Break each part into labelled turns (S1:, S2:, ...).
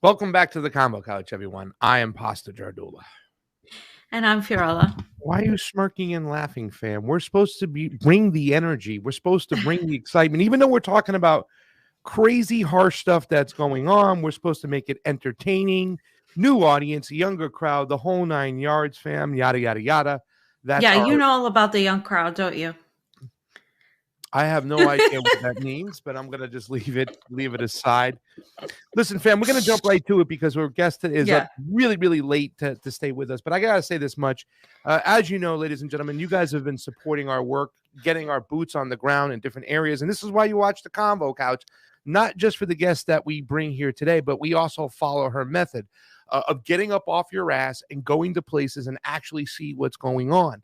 S1: Welcome back to the Convo Couch, everyone. I am Pasta Jardula. And I'm Fiorella.
S2: Why are you smirking and laughing, fam? We're supposed to bring the energy. We're supposed to bring the excitement. Even though we're talking about crazy, harsh stuff that's going on, we're supposed to make it entertaining, new audience, younger crowd, the whole 9 yards, fam, yada, yada, yada. That's
S1: Yeah,
S2: our
S1: you know all about the young crowd, don't you?
S2: I have no idea what that means, but I'm gonna just leave it aside. Listen, fam, we're gonna jump right to it because our guest is up
S1: Yeah.
S2: really, really late to stay with us. But I gotta say this much, as you know, ladies and gentlemen, you guys have been supporting our work, getting our boots on the ground in different areas, and this is why you watch the Convo Couch, not just for the guests that we bring here today, but we also follow her method of getting up off your ass and going to places and actually see what's going on.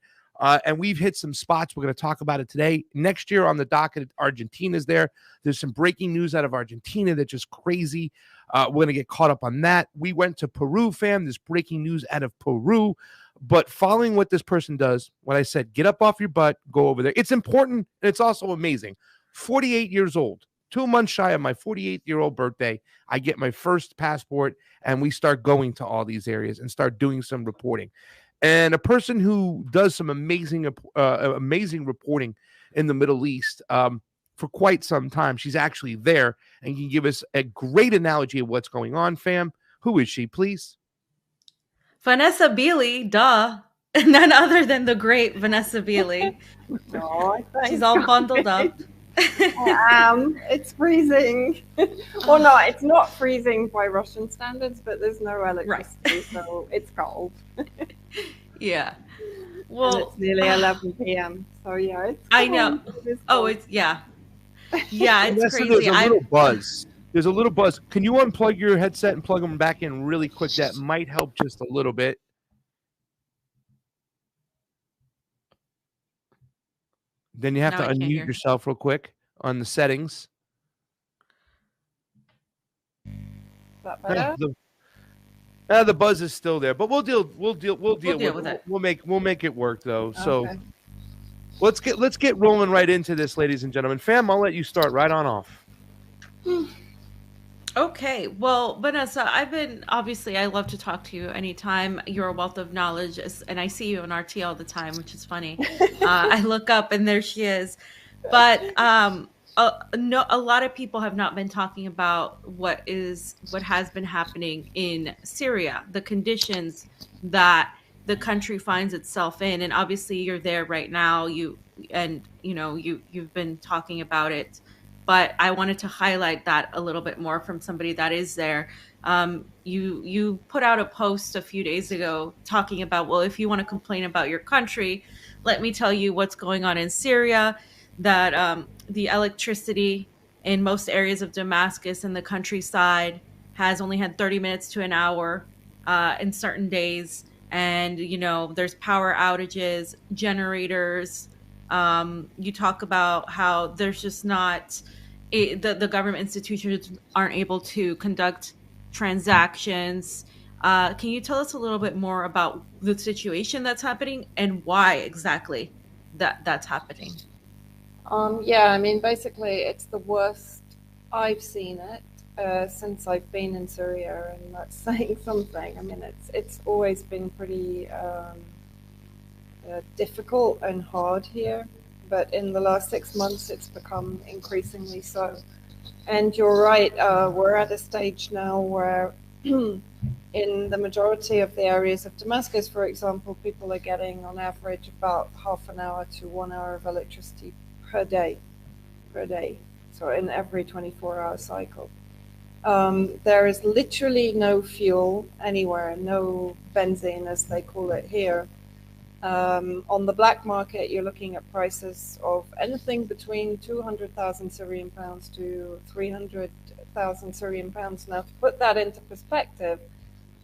S2: And we've hit some spots. We're going to talk about it today. Next year on the docket, Argentina's there. There's some breaking news out of Argentina that's just crazy. We're going to get caught up on that. We went to Peru, fam. There's breaking news out of Peru. But following what this person does, what I said, get up off your butt, go over there. It's important. And it's also amazing. 48 years old, 2 months shy of my 48-year-old birthday, I get my first passport and we start going to all these areas and start doing some reporting. And a person who does some amazing reporting in the Middle East for quite some time. She's actually there and can give us a great analogy of what's going on, fam. Who is she, please?
S1: Vanessa Beeley, duh. None other than the great Vanessa Beeley.
S3: Oh,
S1: She's
S3: thanks,
S1: all
S3: guys.
S1: bundled up.
S3: It's freezing. Well, no, it's not freezing by Russian standards, but there's no electricity, so it's cold.
S1: Yeah.
S3: And
S1: Well,
S3: it's nearly 11 p.m. So yeah, it's
S1: I
S3: cold.
S1: know.
S3: It is
S1: Oh,
S3: cold.
S1: it's yeah. Yeah, it's
S2: Vanessa,
S1: crazy.
S2: there's a little buzz. There's a little buzz. Can you unplug your headset and plug them back in really quick? That might help just a little bit. Then you have
S1: Now
S2: to
S1: I can't
S2: unmute
S1: hear.
S2: yourself real quick on the settings.
S3: Is that better?
S2: The buzz is still there, but we'll deal with
S1: deal with
S2: it.
S1: it.
S2: We'll make it work though. So
S3: Okay.
S2: let's get rolling right into this, ladies and gentlemen. Fam, I'll let you start right on off.
S1: Okay. Well, Vanessa, obviously, I love to talk to you anytime. You're a wealth of knowledge, and I see you on RT all the time, which is funny. I look up and there she is. But no, a lot of people have not been talking about what has been happening in Syria, the conditions that the country finds itself in, and obviously you're there right now. You've been talking about it, but I wanted to highlight that a little bit more from somebody that is there. You put out a post a few days ago talking about, well, if you want to complain about your country, let me tell you what's going on in Syria. That the electricity in most areas of Damascus and the countryside has only had 30 minutes to an hour in certain days, and there's power outages, generators. You talk about how there's just not the government institutions aren't able to conduct transactions. Can you tell us a little bit more about the situation that's happening and why exactly that's happening?
S3: Yeah, I mean, basically, it's the worst I've seen it since I've been in Syria, and that's saying something. I mean, it's always been pretty difficult and hard here, but in the last 6 months, it's become increasingly so. And you're right, we're at a stage now where in the majority of the areas of Damascus, for example, people are getting on average about half an hour to 1 hour of electricity per day, so in every 24-hour cycle. There is literally no fuel anywhere, no benzene as they call it here. On the black market, you're looking at prices of anything between 200,000 Syrian pounds to 300,000 Syrian pounds. Now, to put that into perspective,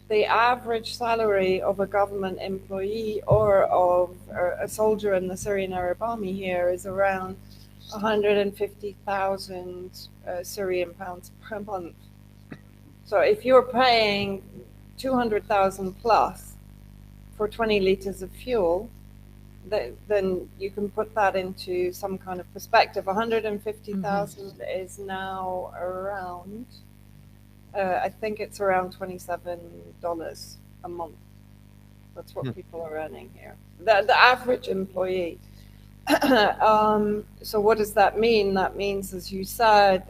S3: the average salary of a government employee or of a soldier in the Syrian Arab Army here is around 150,000 Syrian pounds per month. So if you're paying 200,000 plus for 20 liters of fuel, then you can put that into some kind of perspective. 150,000 is now around, I think it's around $27 a month. That's what people are earning here. The average employee. So what does that mean? That means, as you said,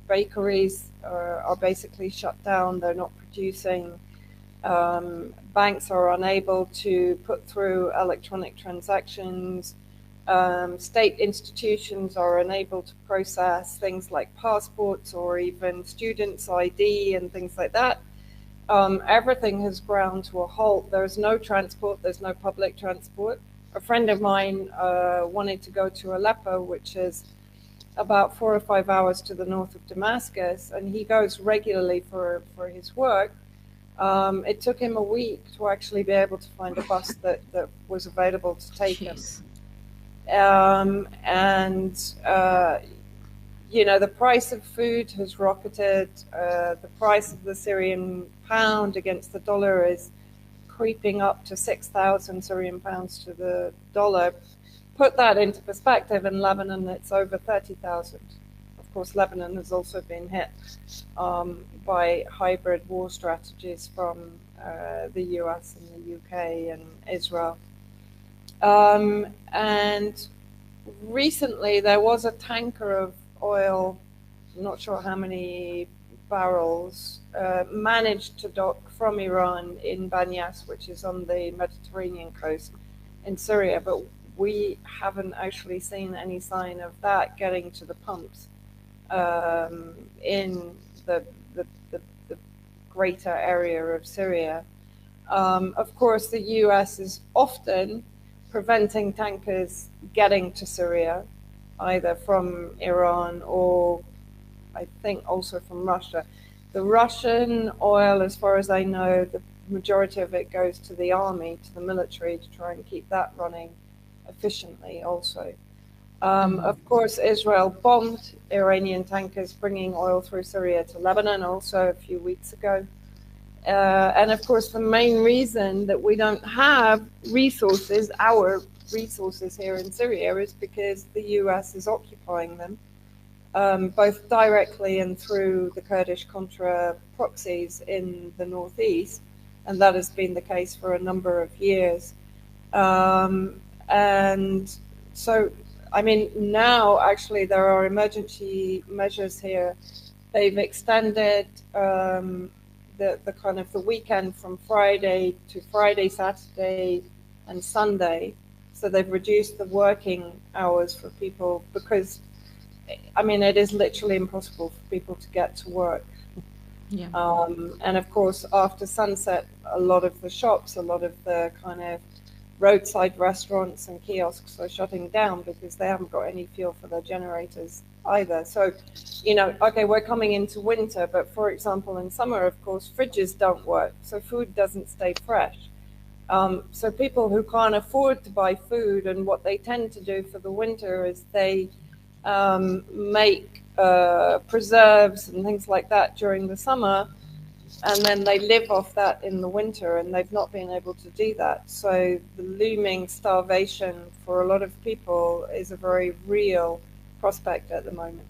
S3: bakeries are basically shut down. They're not producing. Banks are unable to put through electronic transactions. State institutions are unable to process things like passports or even students' ID and things like that. Everything has ground to a halt. There's no transport. There's no public transport. A friend of mine wanted to go to Aleppo, which is about 4 or 5 hours to the north of Damascus, and he goes regularly for his work. It took him a week to actually be able to find a bus that was available to take him. The price of food has rocketed. The price of the Syrian pound against the dollar is creeping up to 6,000 Syrian pounds to the dollar. Put that into perspective, in Lebanon, it's over 30,000. Of course, Lebanon has also been hit by hybrid war strategies from the US and the UK and Israel. And recently there was a tanker of oil, I'm not sure how many barrels, managed to dock from Iran in Banyas, which is on the Mediterranean coast in Syria, but we haven't actually seen any sign of that getting to the pumps in the greater area of Syria. Of course, the US is often preventing tankers getting to Syria, either from Iran or I think also from Russia. The Russian oil, as far as I know, the majority of it goes to the army, to the military, to try and keep that running efficiently also. Of course, Israel bombed Iranian tankers bringing oil through Syria to Lebanon also a few weeks ago. And of course, the main reason that we don't have resources, our resources here in Syria, is because the US is occupying them, both directly and through the Kurdish Contra proxies in the northeast. And that has been the case for a number of years. And so, I mean, now actually there are emergency measures here. They've extended the kind of the weekend from Friday to Friday, Saturday, and Sunday. So they've reduced the working hours for people because, I mean, it is literally impossible for people to get to work.
S1: Yeah.
S3: And of course, after sunset, a lot of the shops, a lot of the kind of roadside restaurants and kiosks are shutting down because they haven't got any fuel for their generators either. So, you know, okay, we're coming into winter, but for example, in summer, of course, fridges don't work, so food doesn't stay fresh. So people who can't afford to buy food, and what they tend to do for the winter is they make preserves and things like that during the summer, and then they live off that in the winter, and they've not been able to do that. So the looming starvation for a lot of people is a very real prospect at the moment.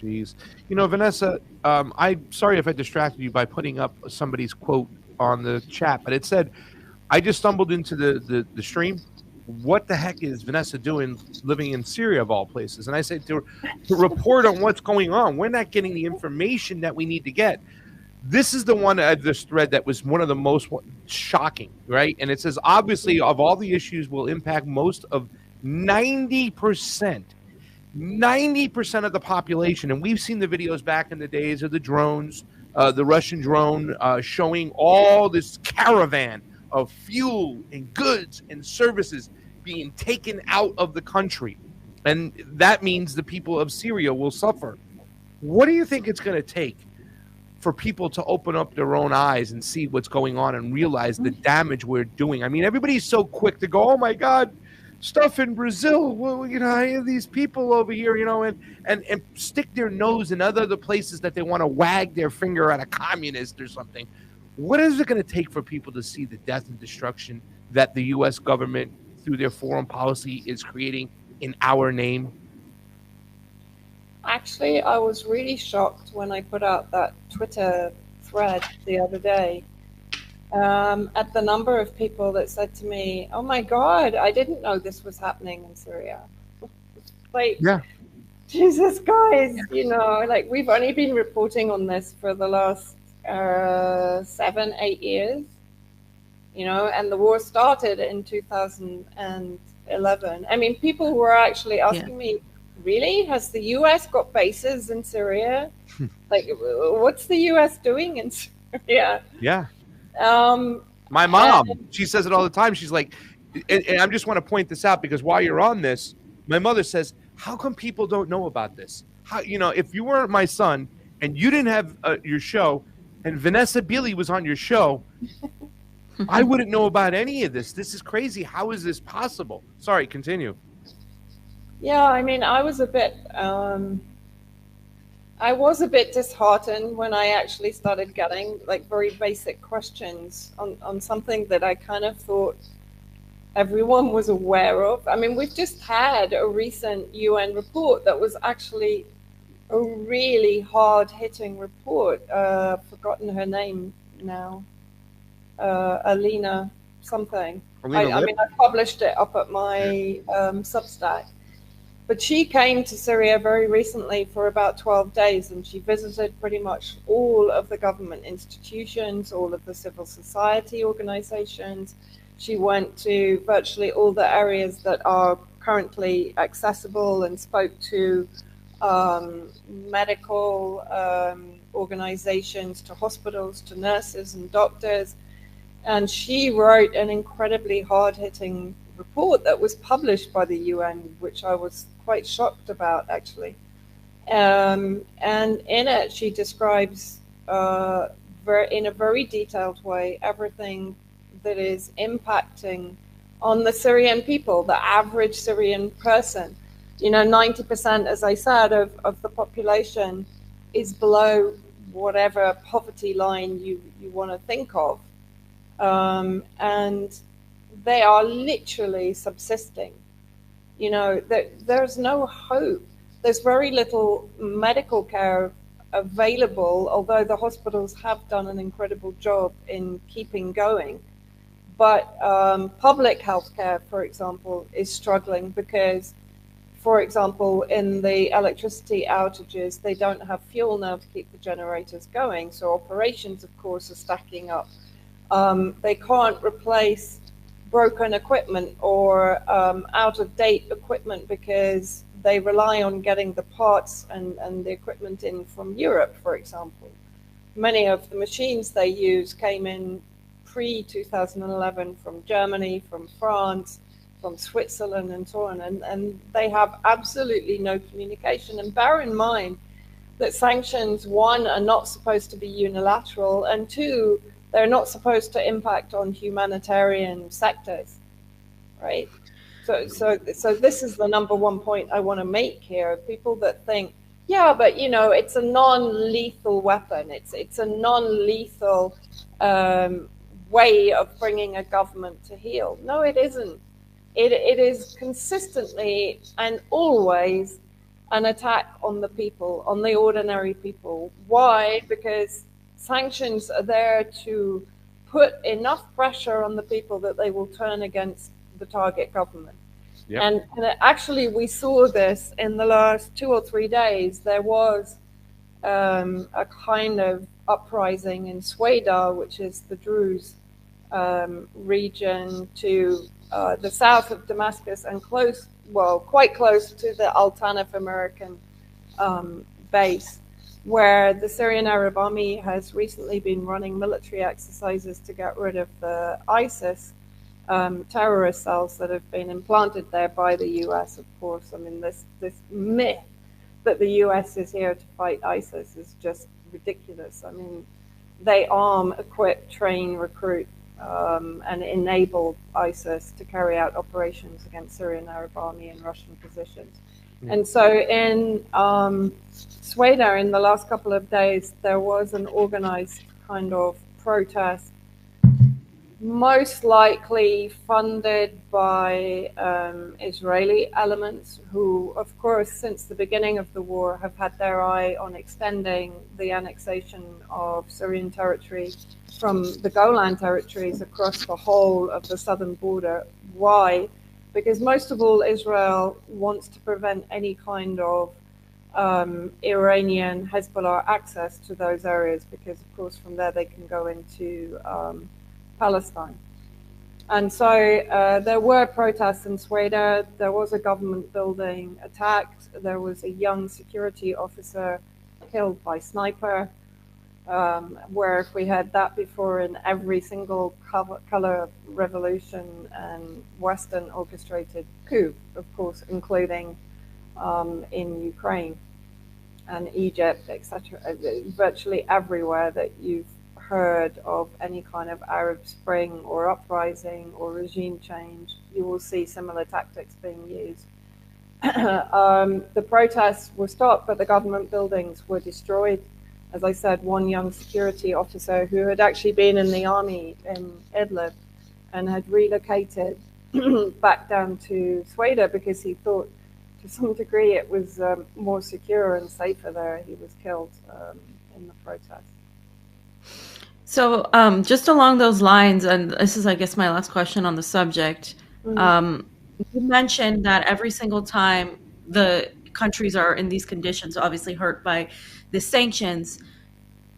S2: Jeez. You know, Vanessa, I'm sorry if I distracted you by putting up somebody's quote on the chat, but it said, I just stumbled into the stream. What the heck is Vanessa doing living in Syria of all places? And I said to report on what's going on. We're not getting the information that we need to get. This is the one, this thread that was one of the most shocking, right? And it says, obviously, of all the issues will impact most of 90% of the population. And we've seen the videos back in the days of the drones, the Russian drone showing all this caravan of fuel and goods and services being taken out of the country. And that means the people of Syria will suffer. What do you think it's going to take for people to open up their own eyes and see what's going on and realize the damage we're doing? I mean, everybody's so quick to go, oh my God, stuff in Brazil. Well, you know, I have these people over here, you know, and stick their nose in other places that they want to wag their finger at a communist or something. What is it going to take for people to see the death and destruction that the U.S. government, through their foreign policy, is creating in our name?
S3: Actually, I was really shocked when I put out that Twitter thread the other day. at the number of people that said to me, "Oh my God, I didn't know this was happening in Syria." Like,
S2: Yeah.
S3: Jesus, guys, like we've only been reporting on this for the last 7, 8 years, and the war started in 2011. I mean, people were actually asking me, really? Has the US got bases in Syria? Like, what's the US doing in Syria?
S2: Yeah.
S3: Um,
S2: My mom, she says it all the time. She's like, and I just want to point this out because while you're on this, my mother says, how come people don't know about this? How, if you weren't my son and you didn't have your show and Vanessa Beeley was on your show, I wouldn't know about any of this. This is crazy. How is this possible? Sorry, continue.
S3: Yeah, I mean, I was a bit disheartened when I actually started getting like very basic questions on something that I kind of thought everyone was aware of. I mean, we've just had a recent UN report that was actually a really hard-hitting report. Forgotten her name now. Alina something. I mean, I published it up at my Substack. But she came to Syria very recently for about 12 days, and she visited pretty much all of the government institutions, all of the civil society organizations. She went to virtually all the areas that are currently accessible and spoke to medical organizations, to hospitals, to nurses and doctors. And she wrote an incredibly hard-hitting report that was published by the UN, which I was quite shocked about, actually. And in it, she describes in a very detailed way everything that is impacting on the Syrian people, the average Syrian person. 90%, as I said, of the population is below whatever poverty line you want to think of. And they are literally subsisting. There's no hope. There's very little medical care available, although the hospitals have done an incredible job in keeping going. But public health care, for example, is struggling because, for example, in the electricity outages, they don't have fuel now to keep the generators going. So operations, of course, are stacking up. They can't replace broken equipment or out-of-date equipment because they rely on getting the parts and the equipment in from Europe, for example. Many of the machines they use came in pre-2011 from Germany, from France, from Switzerland, and so on. And they have absolutely no communication. And bear in mind that sanctions, one, are not supposed to be unilateral, and two, they're not supposed to impact on humanitarian sectors, right? So this is the number one point I want to make here. People that think, yeah, but it's a non-lethal weapon. It's a non-lethal way of bringing a government to heel. No, it isn't. It is consistently and always an attack on the people, on the ordinary people. Why? Because sanctions are there to put enough pressure on the people that they will turn against the target government. Yep. And actually, we saw this in the last 2 or 3 days. There was a kind of uprising in Sweda, which is the Druze region to the south of Damascus and quite close to the Al Tanf American base, where the Syrian Arab Army has recently been running military exercises to get rid of the ISIS terrorist cells that have been implanted there by the US, of course. I mean, this myth that the US is here to fight ISIS is just ridiculous. I mean, they arm, equip, train, recruit, and enable ISIS to carry out operations against Syrian Arab Army and Russian positions. Yeah. And so in Sweda, in the last couple of days, there was an organized kind of protest most likely funded by Israeli elements who, of course, since the beginning of the war, have had their eye on extending the annexation of Syrian territory from the Golan territories across the whole of the southern border. Why? Because most of all, Israel wants to prevent any kind of Iranian Hezbollah access to those areas, because, of course, from there they can go into Palestine. And so there were protests in Sweden. There was a government building attacked. There was a young security officer killed by sniper. Where if we had that before in every single color revolution and Western orchestrated coup, of course, including in Ukraine and Egypt, etc., virtually everywhere that you've heard of any kind of Arab Spring or uprising or regime change, you will see similar tactics being used. The protests were stopped, but the government buildings were destroyed. As I said, one young security officer who had actually been in the army in Idlib and had relocated back down to Sweden because he thought to some degree it was more secure and safer there. He was killed in the protest.
S1: So just along those lines, and this is, I guess, my last question on the subject. You mentioned that every single time the countries are in these conditions, obviously hurt by the sanctions,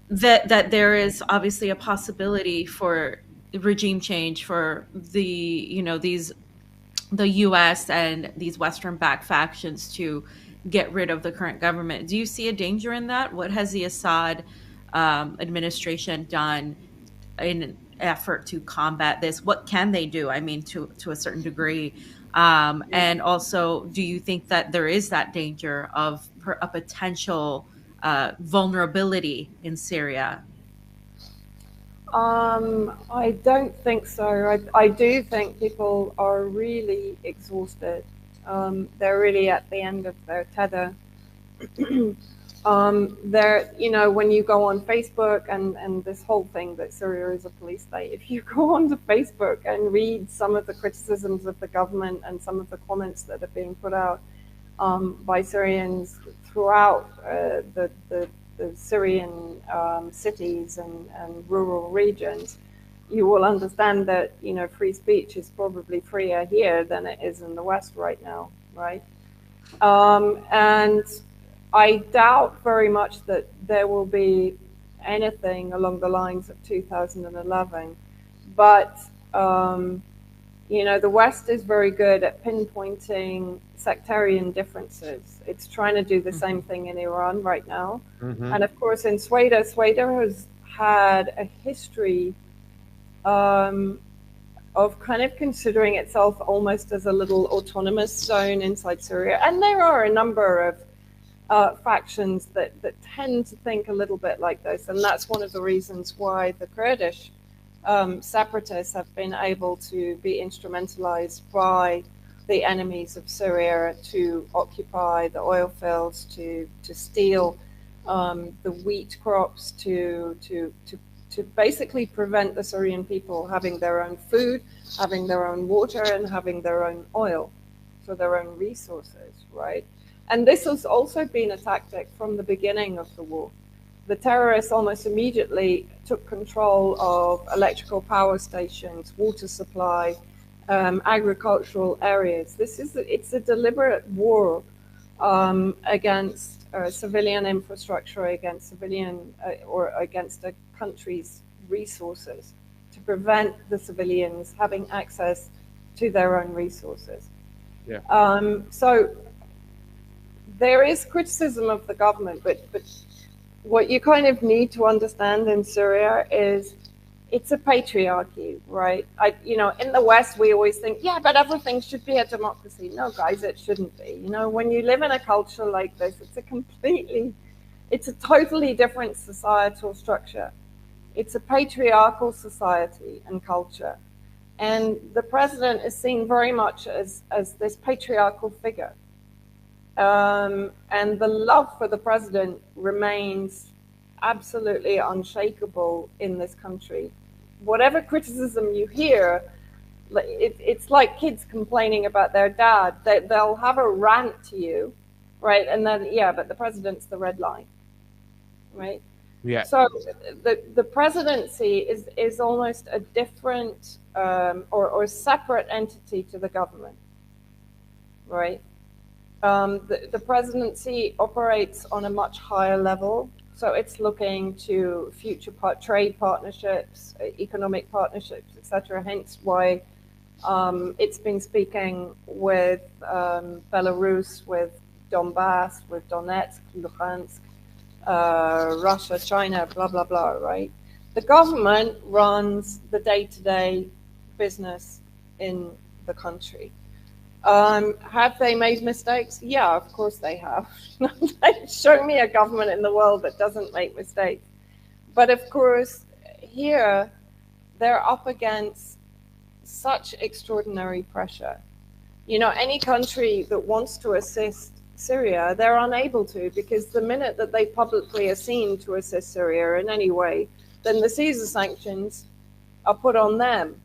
S1: that there is obviously a possibility for regime change for the U.S. and these Western-backed factions to get rid of the current government. Do you see a danger in that? What has the Assad administration done in an effort to combat this? What can they do? I mean, to a certain degree. And also, do you think that there is that danger of a potential vulnerability in Syria?
S3: I don't think so. I do think people are really exhausted. They're really at the end of their tether. When you go on Facebook and this whole thing that Syria is a police state, if you go onto Facebook and read some of the criticisms of the government and some of the comments that are being put out by Syrians throughout the Syrian cities and rural regions, you will understand that free speech is probably freer here than it is in the West right now, right? And I doubt very much that there will be anything along the lines of 2011, but the West is very good at pinpointing sectarian differences. It's trying to do the same thing in Iran right now. And of course, in Sweden has had a history of kind of considering itself almost as a little autonomous zone inside Syria. And there are a number of factions that tend to think a little bit like this. And that's one of the reasons why the Kurdish separatists have been able to be instrumentalized by the enemies of Syria to occupy the oil fields, to steal the wheat crops, to basically prevent the Syrian people having their own food, having their own water, and having their own oil, so their own resources, right? And this has also been a tactic from the beginning of the war. The terrorists almost immediately took control of electrical power stations, water supply, agricultural areas. It's a deliberate war against civilian infrastructure, against civilian or against a country's resources, to prevent the civilians having access to their own resources.
S2: Yeah.
S3: So there is criticism of the government, but what you kind of need to understand in Syria is it's a patriarchy, right? In the West, we always think, yeah, but everything should be a democracy. No, guys, it shouldn't be. When you live in a culture like this, it's a totally different societal structure. It's a patriarchal society and culture. And the president is seen very much as this patriarchal figure. And the love for the president remains absolutely unshakable in this country. whatever criticism you hear, it's like kids complaining about their dad. They'll have a rant to you, right? And then, yeah, but the president's the red line, right?
S2: Yeah.
S3: So the presidency is almost a different or separate entity to the government, right? The presidency operates on a much higher level. So it's looking to future trade partnerships, economic partnerships, etc. Hence why it's been speaking with Belarus, with Donbass, with Donetsk, Luhansk, Russia, China, blah, blah, blah, right? The government runs the day-to-day business in the country. Have they made mistakes? Yeah, of course they have. Show me a government in the world that doesn't make mistakes. But of course, here, they're up against such extraordinary pressure. You know, any country that wants to assist Syria, they're unable to, because the minute that they publicly are seen to assist Syria in any way, then the Caesar sanctions are put on them,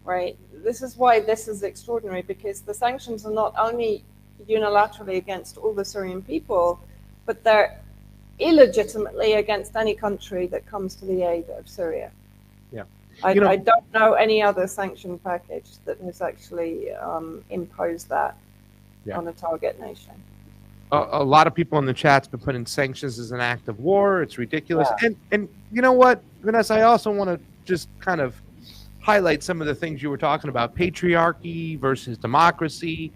S3: right? This is why this is extraordinary, because the sanctions are not only unilaterally against all the Syrian people, but they're illegitimately against any country that comes to the aid of Syria.
S2: Yeah.
S3: I don't know any other sanction package that has actually imposed that on a target nation.
S2: A lot of people in the chat's been putting sanctions as an act of war. It's ridiculous.
S3: Yeah.
S2: And you know what, Vanessa, I also want to just kind of highlight some of the things you were talking about. Patriarchy versus democracy.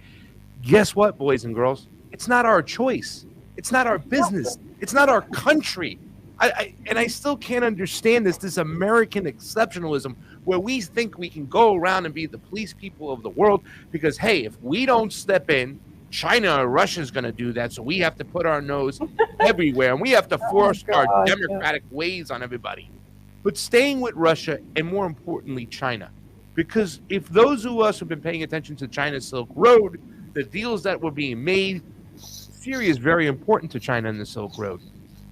S2: Guess what, boys and girls? It's not our choice. It's not our business. It's not our country. I still can't understand this American exceptionalism where we think we can go around and be the police people of the world because, hey, if we don't step in, China or Russia is going to do that. So we have to put our nose everywhere and we have to force our democratic ways on everybody. But staying with Russia and more importantly, China, because if those of us who've been paying attention to China's Silk Road, the deals that were being made, Syria is very important to China in the Silk Road.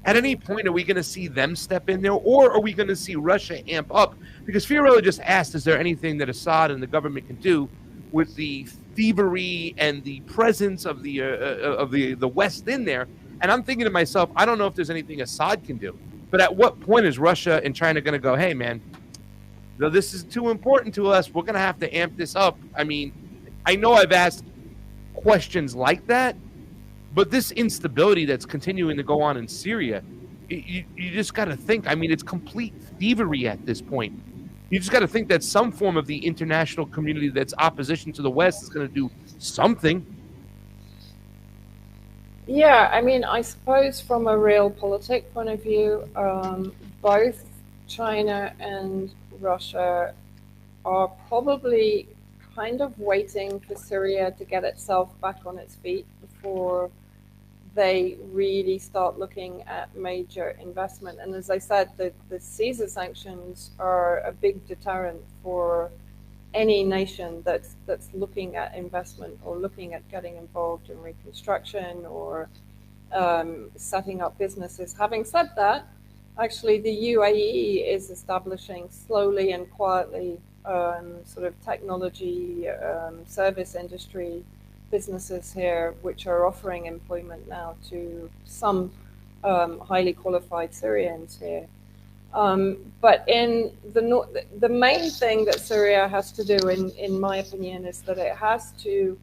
S2: At any point, are we going to see them step in there, or are we going to see Russia amp up? Because Fiorella just asked, is there anything that Assad and the government can do with the thievery and the presence of the West in there? And I'm thinking to myself, I don't know if there's anything Assad can do. But at what point is Russia and China going to go, hey, man, this is too important to us. We're going to have to amp this up. I mean, I know I've asked questions like that, but this instability that's continuing to go on in Syria, you just got to think. I mean, it's complete thievery at this point. You just got to think that some form of the international community that's opposition to the West is going to do something.
S3: Yeah, I mean, I suppose from a realpolitik point of view, both China and Russia are probably kind of waiting for Syria to get itself back on its feet before they really start looking at major investment. And as I said, the Caesar sanctions are a big deterrent for any nation that's looking at investment or looking at getting involved in reconstruction or setting up businesses. Having said that, actually the UAE is establishing slowly and quietly sort of technology service industry businesses here, which are offering employment now to some highly qualified Syrians here. But in the main thing that Syria has to do, in my opinion, is that it has to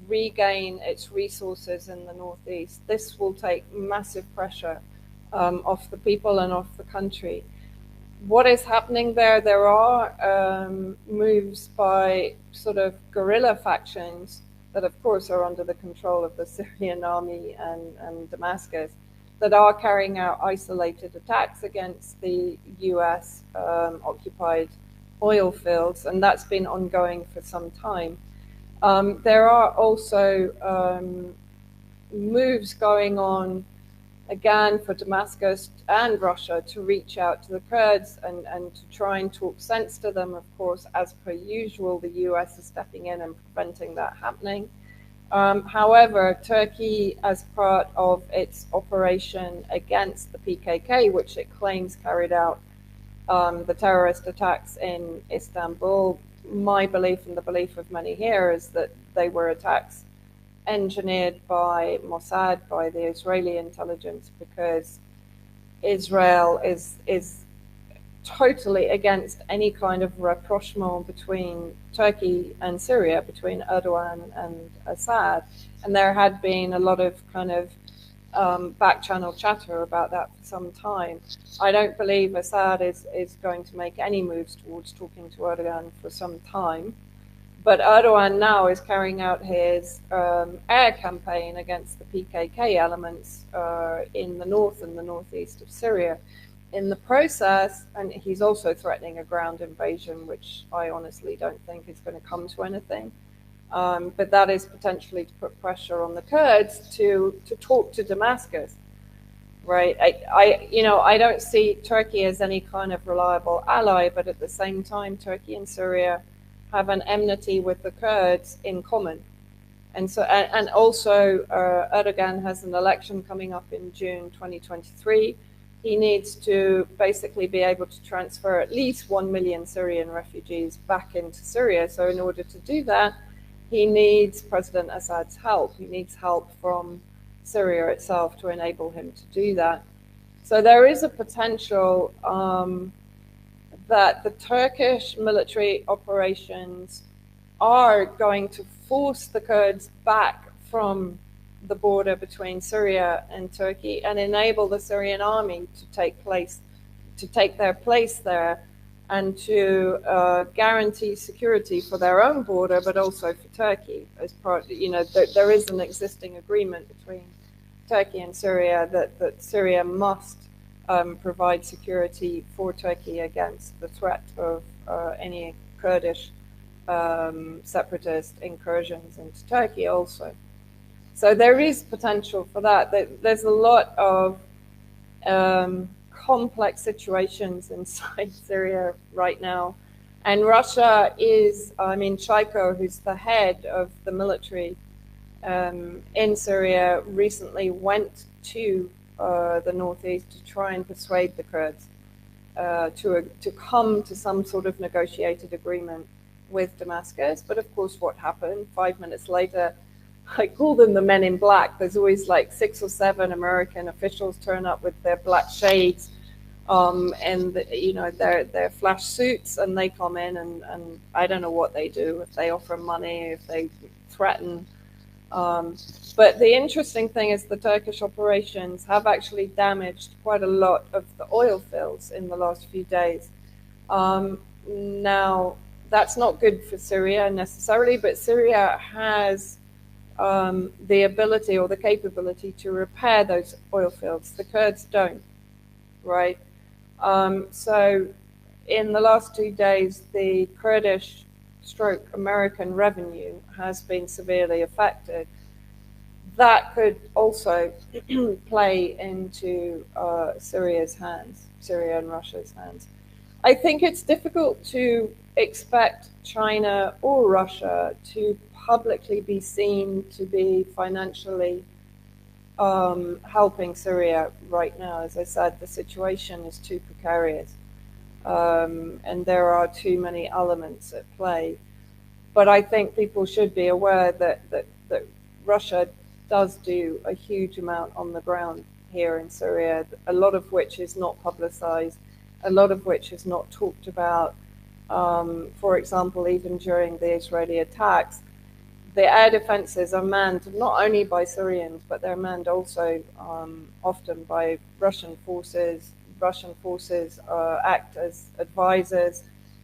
S3: regain its resources in the northeast. This will take massive pressure off the people and off the country. What is happening there? There are moves by sort of guerrilla factions that, of course, are under the control of the Syrian army and Damascus, that are carrying out isolated attacks against the US occupied oil fields, and that's been ongoing for some time. There are also moves going on, again, for Damascus and Russia to reach out to the Kurds and to try and talk sense to them. Of course, as per usual, the US is stepping in and preventing that happening. However, Turkey, as part of its operation against the PKK, which it claims carried out the terrorist attacks in Istanbul, my belief and the belief of many here is that they were attacks engineered by Mossad, by the Israeli intelligence, because Israel is totally against any kind of rapprochement between Turkey and Syria, between Erdogan and Assad. And there had been a lot of kind of back channel chatter about that for some time. I don't believe Assad is going to make any moves towards talking to Erdogan for some time. But Erdogan now is carrying out his air campaign against the PKK elements in the north and the northeast of Syria. In the process, and he's also threatening a ground invasion, which I honestly don't think is going to come to anything. But that is potentially to put pressure on the Kurds to talk to Damascus, right? I don't see Turkey as any kind of reliable ally, but at the same time, Turkey and Syria have an enmity with the Kurds in common. And so, and also Erdogan has an election coming up in June 2023. He needs to basically be able to transfer at least 1 million Syrian refugees back into Syria. So in order to do that, he needs President Assad's help. He needs help from Syria itself to enable him to do that. So there is a potential that the Turkish military operations are going to force the Kurds back from the border between Syria and Turkey and enable the Syrian army to take their place there, and to guarantee security for their own border, but also for Turkey. As part, there is an existing agreement between Turkey and Syria that Syria must provide security for Turkey against the threat of any Kurdish separatist incursions into Turkey also. So there is potential for that. There's a lot of complex situations inside Syria right now. And Russia is, Shaiko, who's the head of the military in Syria, recently went to the northeast to try and persuade the Kurds to come to some sort of negotiated agreement with Damascus. But of course, what happened 5 minutes later, I call them the men in black. There's always like 6 or 7 American officials turn up with their black shades and their flash suits, and they come in and I don't know what they do, if they offer money, if they threaten. But the interesting thing is the Turkish operations have actually damaged quite a lot of the oil fields in the last few days. Now, that's not good for Syria necessarily, but Syria has the ability or the capability to repair those oil fields. The Kurds don't, right? So in the last 2 days, the Kurdish / American revenue has been severely affected. That could also play into Syria's hands, Syria and Russia's hands. I think it's difficult to expect China or Russia to publicly be seen to be financially helping Syria right now. As I said, the situation is too precarious, and there are too many elements at play. But I think people should be aware that Russia does do a huge amount on the ground here in Syria, a lot of which is not publicized, a lot of which is not talked about. For example, even during the Israeli attacks, the air defenses are manned not only by Syrians, but they're manned also often by Russian forces. Russian forces act as advisors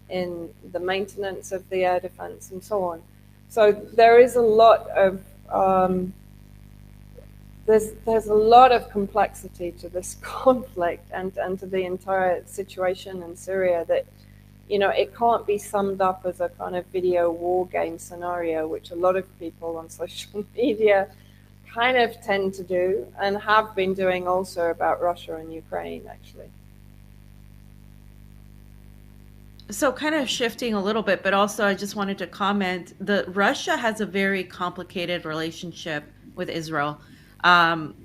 S3: in the maintenance of the air defense and so on. So there is a lot of there's a lot of complexity to this conflict and to the entire situation in Syria that, it can't be summed up as a kind of video war game scenario, which a lot of people on social media kind of tend to do and have been doing also about Russia and Ukraine, actually.
S1: So kind of shifting a little bit, but also I just wanted to comment that Russia has a very complicated relationship with Israel.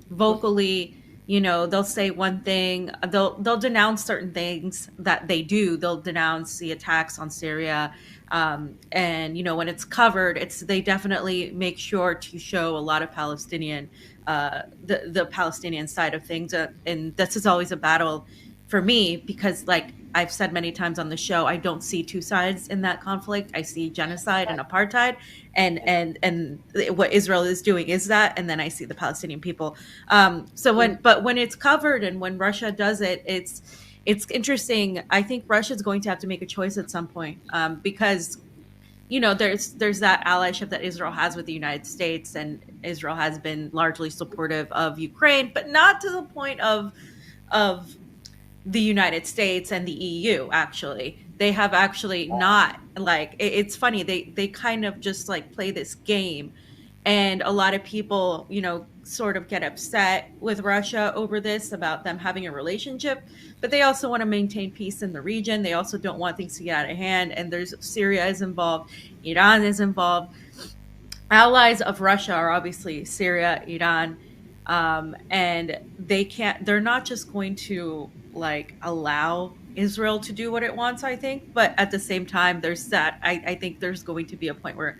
S1: Vocally, they'll say one thing, they'll denounce certain things that they do. They'll denounce the attacks on Syria, and when it's covered, they definitely make sure to show a lot of Palestinian, the Palestinian side of things, and this is always a battle for me because, like I've said many times on the show, I don't see two sides in that conflict. I see genocide and apartheid, and what Israel is doing is that, and then I see the Palestinian people. But when it's covered and when Russia does it, it's interesting. I think Russia's going to have to make a choice at some point, because there's that allyship that Israel has with the United States, and Israel has been largely supportive of Ukraine, but not to the point of the United States and the EU. Actually, they have actually not, like, it's funny, they kind of just like play this game, and a lot of people sort of get upset with Russia over this, about them having a relationship, but they also want to maintain peace in the region. They also don't want things to get out of hand, and there's Syria is involved, Iran is involved. Allies of Russia are obviously Syria, Iran, and they're not just going to like allow Israel to do what it wants, I think, but at the same time, there's that. I think there's going to be a point where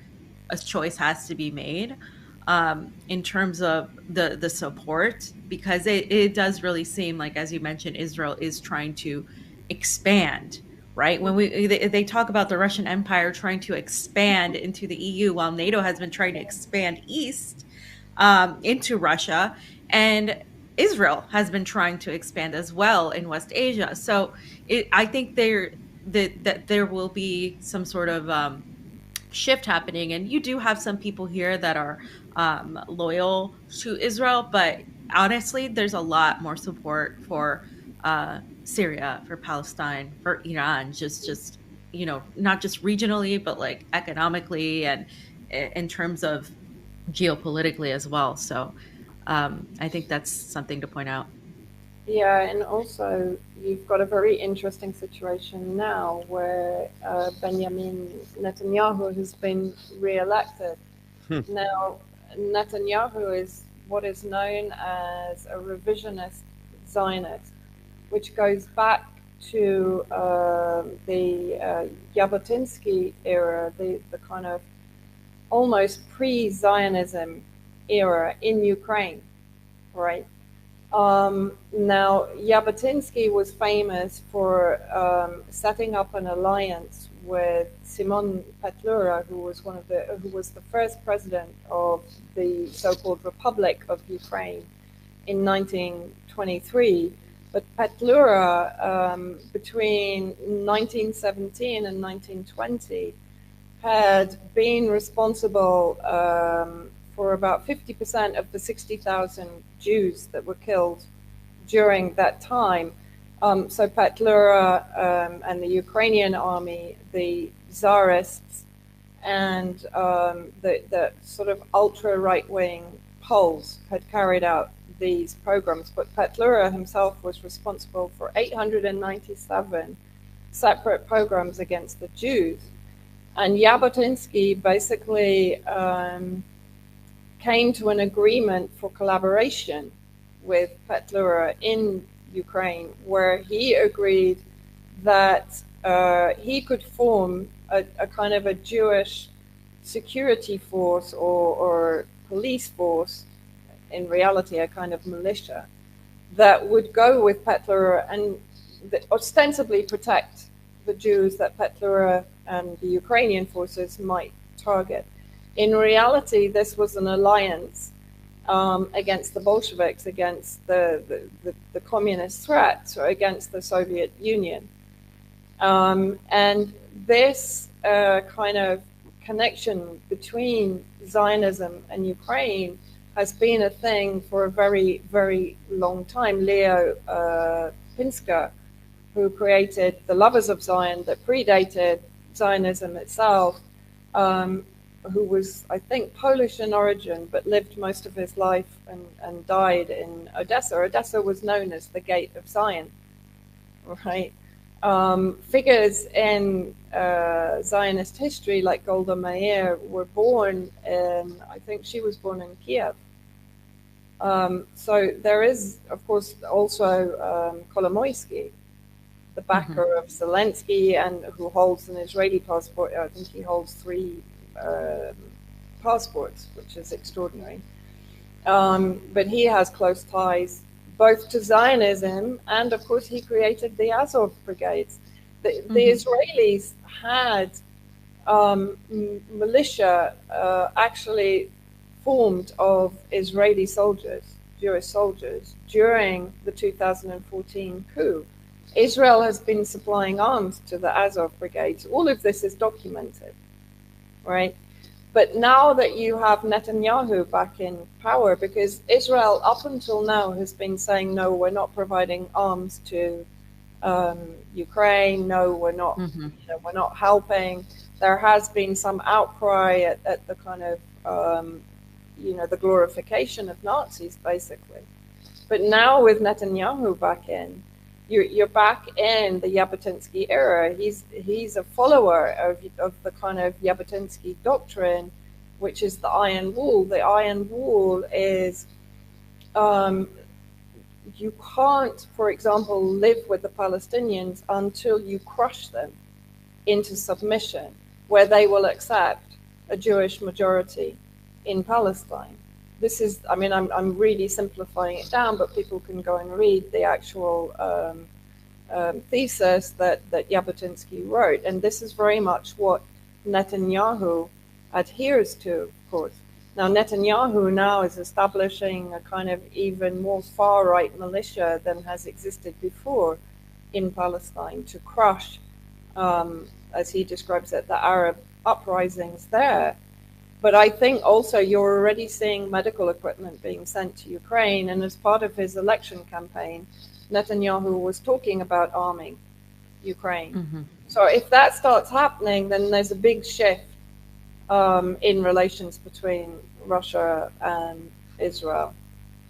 S1: a choice has to be made, in terms of the support, because it does really seem like, as you mentioned, Israel is trying to expand. Right, when they talk about the Russian Empire trying to expand into the EU, while NATO has been trying to expand east, into Russia, and Israel has been trying to expand as well in West Asia. So I think that there will be some sort of shift happening, and you do have some people here that are loyal to Israel, but honestly, there's a lot more support for Syria, for Palestine, for Iran, just not just regionally, but like economically and in terms of geopolitically as well. So I think that's something to point out.
S3: Yeah, and also you've got a very interesting situation now where Benjamin Netanyahu has been re-elected. Now, Netanyahu is what is known as a revisionist Zionist, which goes back to the Jabotinsky era, the kind of almost pre-Zionism era in Ukraine, right? Now, Jabotinsky was famous for setting up an alliance with Simon Petlura, who was the first president of the so-called Republic of Ukraine in 1923. But Petlura, between 1917 and 1920, had been responsible for about 50% of the 60,000 Jews that were killed during that time. So Petlura and the Ukrainian army, the Tsarists, and the sort of ultra-right-wing Poles had carried out these programs. But Petlura himself was responsible for 897 separate programs against the Jews. And Jabotinsky basically came to an agreement for collaboration with Petlura in Ukraine, where he agreed that he could form a kind of a Jewish security force or police force, in reality a kind of militia, that would go with Petlura and ostensibly protect the Jews that Petlura and the Ukrainian forces might target. In reality, this was an alliance against the Bolsheviks, against the communist threat, or against the Soviet Union. And this kind of connection between Zionism and Ukraine has been a thing for a very, very long time. Leo Pinsker, who created the Lovers of Zion that predated Zionism itself, who was, I think, Polish in origin, but lived most of his life and died in Odessa. Odessa was known as the Gate of Zion, right? Figures in Zionist history like Golda Meir were born in, I think she was born in Kiev, So there is, of course, also Kolomoisky, the backer of Zelensky, and who holds an Israeli passport. I think he holds 3 passports, which is extraordinary. But he has close ties both to Zionism and, of course, he created the Azov brigades. The Israelis had militia actually formed of Israeli soldiers, Jewish soldiers, during the 2014 coup. Israel has been supplying arms to the Azov brigades. All of this is documented, right? But now that you have Netanyahu back in power, because Israel up until now has been saying, no, we're not providing arms to Ukraine, no, we're not, we're not helping. There has been some outcry at the kind of, the glorification of Nazis, basically. But now with Netanyahu back in, you're back in the Jabotinsky era. He's a follower of the kind of Jabotinsky doctrine, which is the iron wall. The iron wall is you can't, for example, live with the Palestinians until you crush them into submission, where they will accept a Jewish majority in Palestine. This is, I mean, I'm really simplifying it down, but people can go and read the actual thesis that Jabotinsky wrote. And this is very much what Netanyahu adheres to, of course. Now, Netanyahu now is establishing a kind of even more far-right militia than has existed before in Palestine to crush, as he describes it, the Arab uprisings there. But I think also you're already seeing medical equipment being sent to Ukraine. And as part of his election campaign, Netanyahu was talking about arming Ukraine. So if that starts happening, then there's a big shift in relations between Russia and Israel.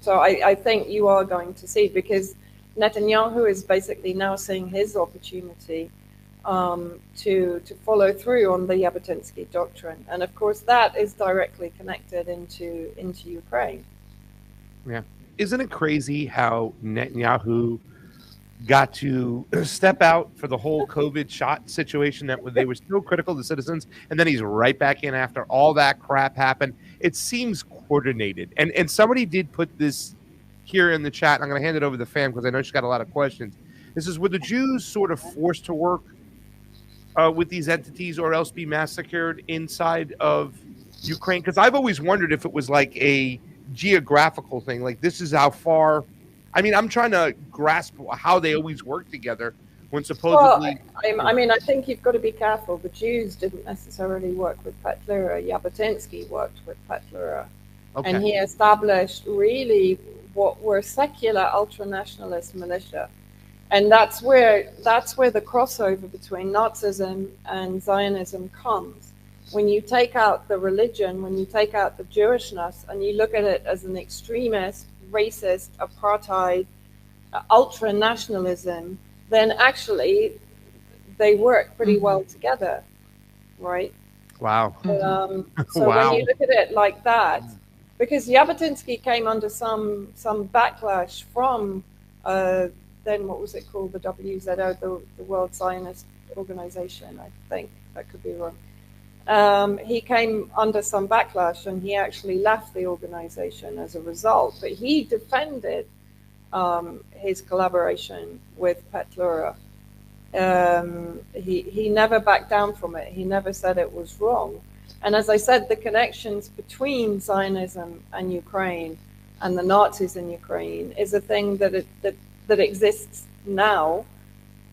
S3: So I think you are going to see, because Netanyahu is basically now seeing his opportunity to follow through on the Jabotinsky doctrine, and of course that is directly connected into Ukraine.
S2: Yeah, isn't it crazy how Netanyahu got to step out for the whole COVID shot situation that they were so critical to citizens, and then he's right back in after all that crap happened? It seems coordinated, and somebody did put this here in the chat. I'm going to hand it over to the fam because I know she's got a lot of questions. This is, were the Jews sort of forced to work with these entities or else be massacred inside of Ukraine? Because I've always wondered if it was like a geographical thing, like this is how far. I mean, I'm trying to grasp how they always work together when supposedly.
S3: Well, I mean, I think you've got to be careful. The Jews didn't necessarily work with Petlura. Jabotinsky worked with Petlura, and he established really what were secular ultranationalist militia. And that's where the crossover between Nazism and Zionism comes. When you take out the religion, when you take out the Jewishness, and you look at it as an extremist, racist, apartheid, ultra-nationalism, then actually they work pretty well together, right?
S2: Wow.
S3: So
S2: wow.
S3: when you look at it like that, because Jabotinsky came under some backlash from then what was it called, the WZO, the World Zionist Organization, I think, that could be wrong. He came under some backlash and he actually left the organization as a result, but he defended his collaboration with Petlura. He never backed down from it. He never said it was wrong. And as I said, the connections between Zionism and Ukraine and the Nazis in Ukraine is a thing that exists now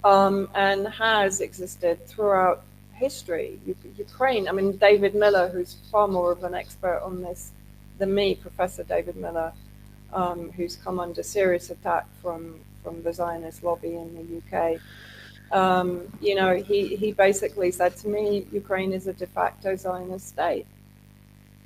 S3: and has existed throughout history. Ukraine, I mean, David Miller, who's far more of an expert on this than me, Professor David Miller, who's come under serious attack from the Zionist lobby in the UK. He basically said to me, Ukraine is a de facto Zionist state.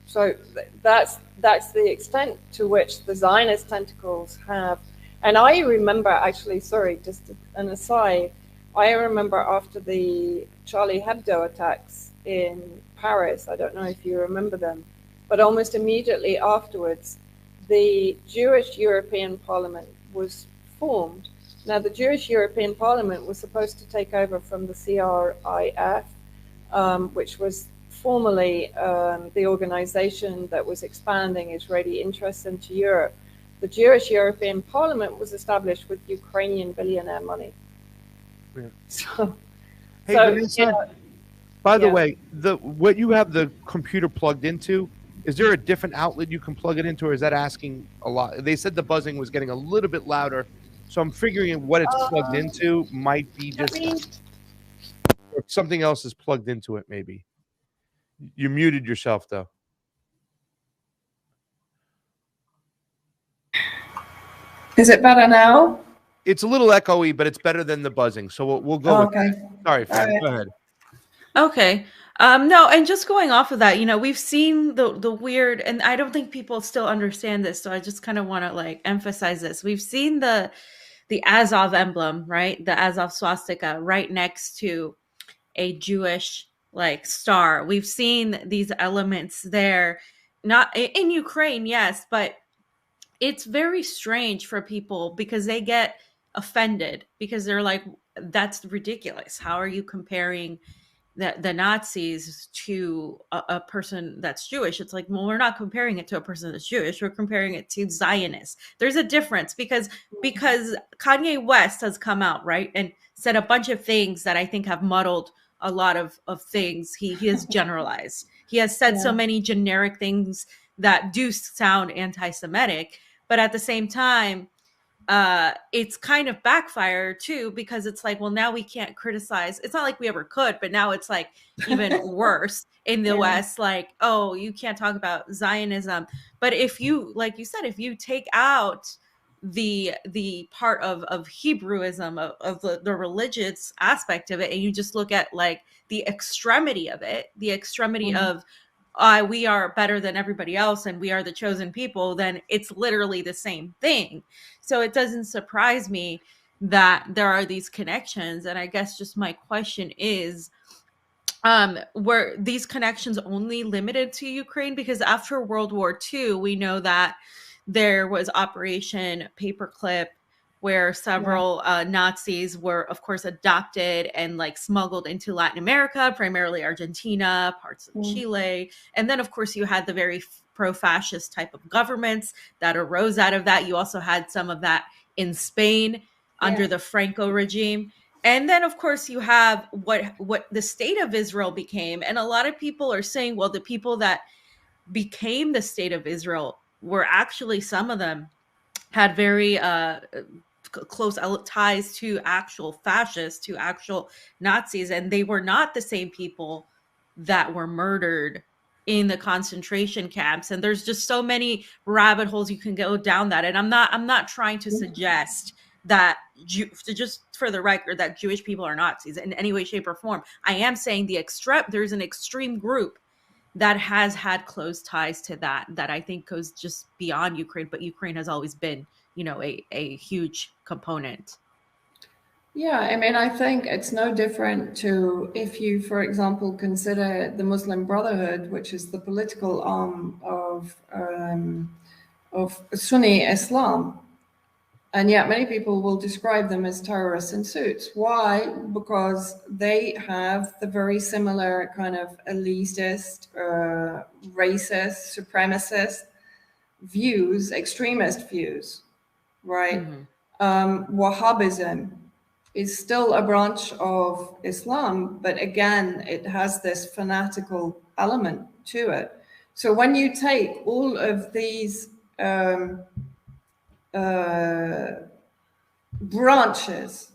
S3: So that's the extent to which the Zionist tentacles have. And I remember, actually, sorry, just an aside, I remember after the Charlie Hebdo attacks in Paris, I don't know if you remember them, but almost immediately afterwards, the Jewish European Parliament was formed. Now, the Jewish European Parliament was supposed to take over from the CRIF, which was formerly the organization that was expanding Israeli interests into Europe. The Jewish European Parliament was established with Ukrainian billionaire money.
S2: Yeah.
S3: So,
S2: Hey,
S3: so
S2: Vanessa,
S3: you know,
S2: by the
S3: yeah.
S2: way, what you have the computer plugged into, is there a different outlet you can plug it into, or is that asking a lot? They said the buzzing was getting a little bit louder, so I'm figuring what it's plugged into might be
S3: I
S2: just
S3: mean,
S2: or something else is plugged into it. Maybe you muted yourself though.
S4: Is it better now?
S2: It's a little echoey, but it's better than the buzzing. So we'll go
S4: Oh,
S2: with
S4: okay.
S2: that. Sorry, Fan.
S4: All right.
S2: Go ahead.
S1: Okay. No, and just going off of that, you know, we've seen the weird, and I don't think people still understand this, so I just kind of want to like emphasize this. We've seen the Azov emblem, right? The Azov swastika right next to a Jewish like star. We've seen these elements there, not in Ukraine, yes, but it's very strange for people because they get offended because they're like, that's ridiculous. How are you comparing the Nazis to a person that's Jewish? It's like, well, we're not comparing it to a person that's Jewish. We're comparing it to Zionists. There's a difference because Kanye West has come out, right, and said a bunch of things that I think have muddled a lot of things. He has generalized. He has said so many generic things that do sound anti-Semitic, but at the same time, it's kind of backfire too, because it's like, well, now we can't criticize. It's not like we ever could, but now it's like even worse in the West. Like, oh, you can't talk about Zionism. But if you, like you said, if you take out the part of Hebrewism, of the religious aspect of it, and you just look at like the extremity of it, the extremity of we are better than everybody else and we are the chosen people, then it's literally the same thing. So it doesn't surprise me that there are these connections. And I guess just my question is, were these connections only limited to Ukraine? Because after World War II, we know that there was Operation Paperclip, where several Nazis were, of course, adopted and like smuggled into Latin America, primarily Argentina, parts of Chile. And then, of course, you had the very pro-fascist type of governments that arose out of that. You also had some of that in Spain under the Franco regime. And then, of course, you have what the state of Israel became. And a lot of people are saying, well, the people that became the state of Israel were actually, some of them had very close ties to actual fascists, to actual Nazis, and they were not the same people that were murdered in the concentration camps. And there's just so many rabbit holes you can go down that. And I'm not trying to suggest that just for the record that Jewish people are Nazis in any way, shape, or form. I am saying there's an extreme group that has had close ties to that I think goes just beyond Ukraine, but Ukraine has always been, you know, a huge component.
S4: Yeah, I mean, I think it's no different to if you, for example, consider the Muslim Brotherhood, which is the political arm of Sunni Islam. And yet many people will describe them as terrorists in suits. Why? Because they have the very similar kind of elitist, racist, supremacist views, extremist views, right? Wahhabism is still a branch of Islam, but again, it has this fanatical element to it. So when you take all of these branches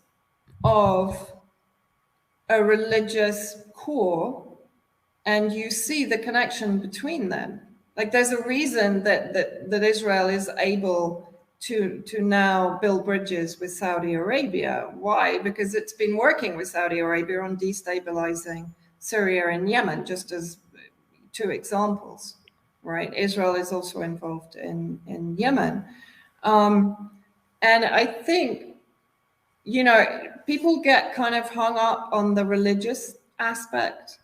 S4: of a religious core and you see the connection between them, like there's a reason that Israel is able to now build bridges with Saudi Arabia. Why? Because it's been working with Saudi Arabia on destabilizing Syria and Yemen, just as two examples, right? Israel is also involved in Yemen. And I think, you know, people get kind of hung up on the religious aspect,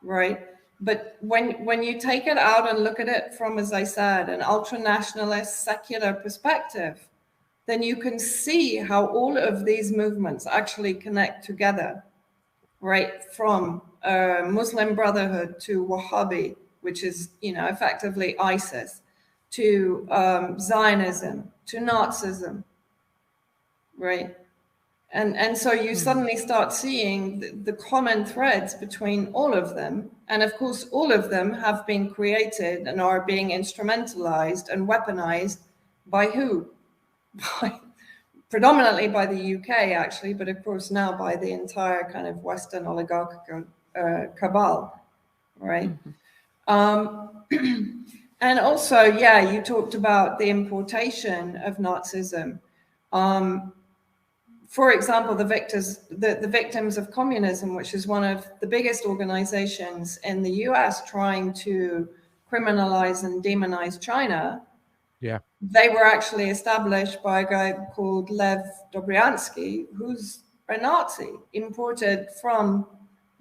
S4: right? But when you take it out and look at it from, as I said, an ultra-nationalist secular perspective, then you can see how all of these movements actually connect together, right? From Muslim Brotherhood to Wahhabi, which is, effectively ISIS, to Zionism, to Nazism, right? And so you suddenly start seeing the common threads between all of them. And of course, all of them have been created and are being instrumentalized and weaponized by who? Predominantly by the UK, actually, but of course now by the entire kind of Western oligarchical cabal, right? And also, yeah, you talked about the importation of Nazism. For example, the Victims of Communism, which is one of the biggest organizations in the US trying to criminalize and demonize China.
S2: Yeah.
S4: They were actually established by a guy called Lev Dobryansky, who's a Nazi imported from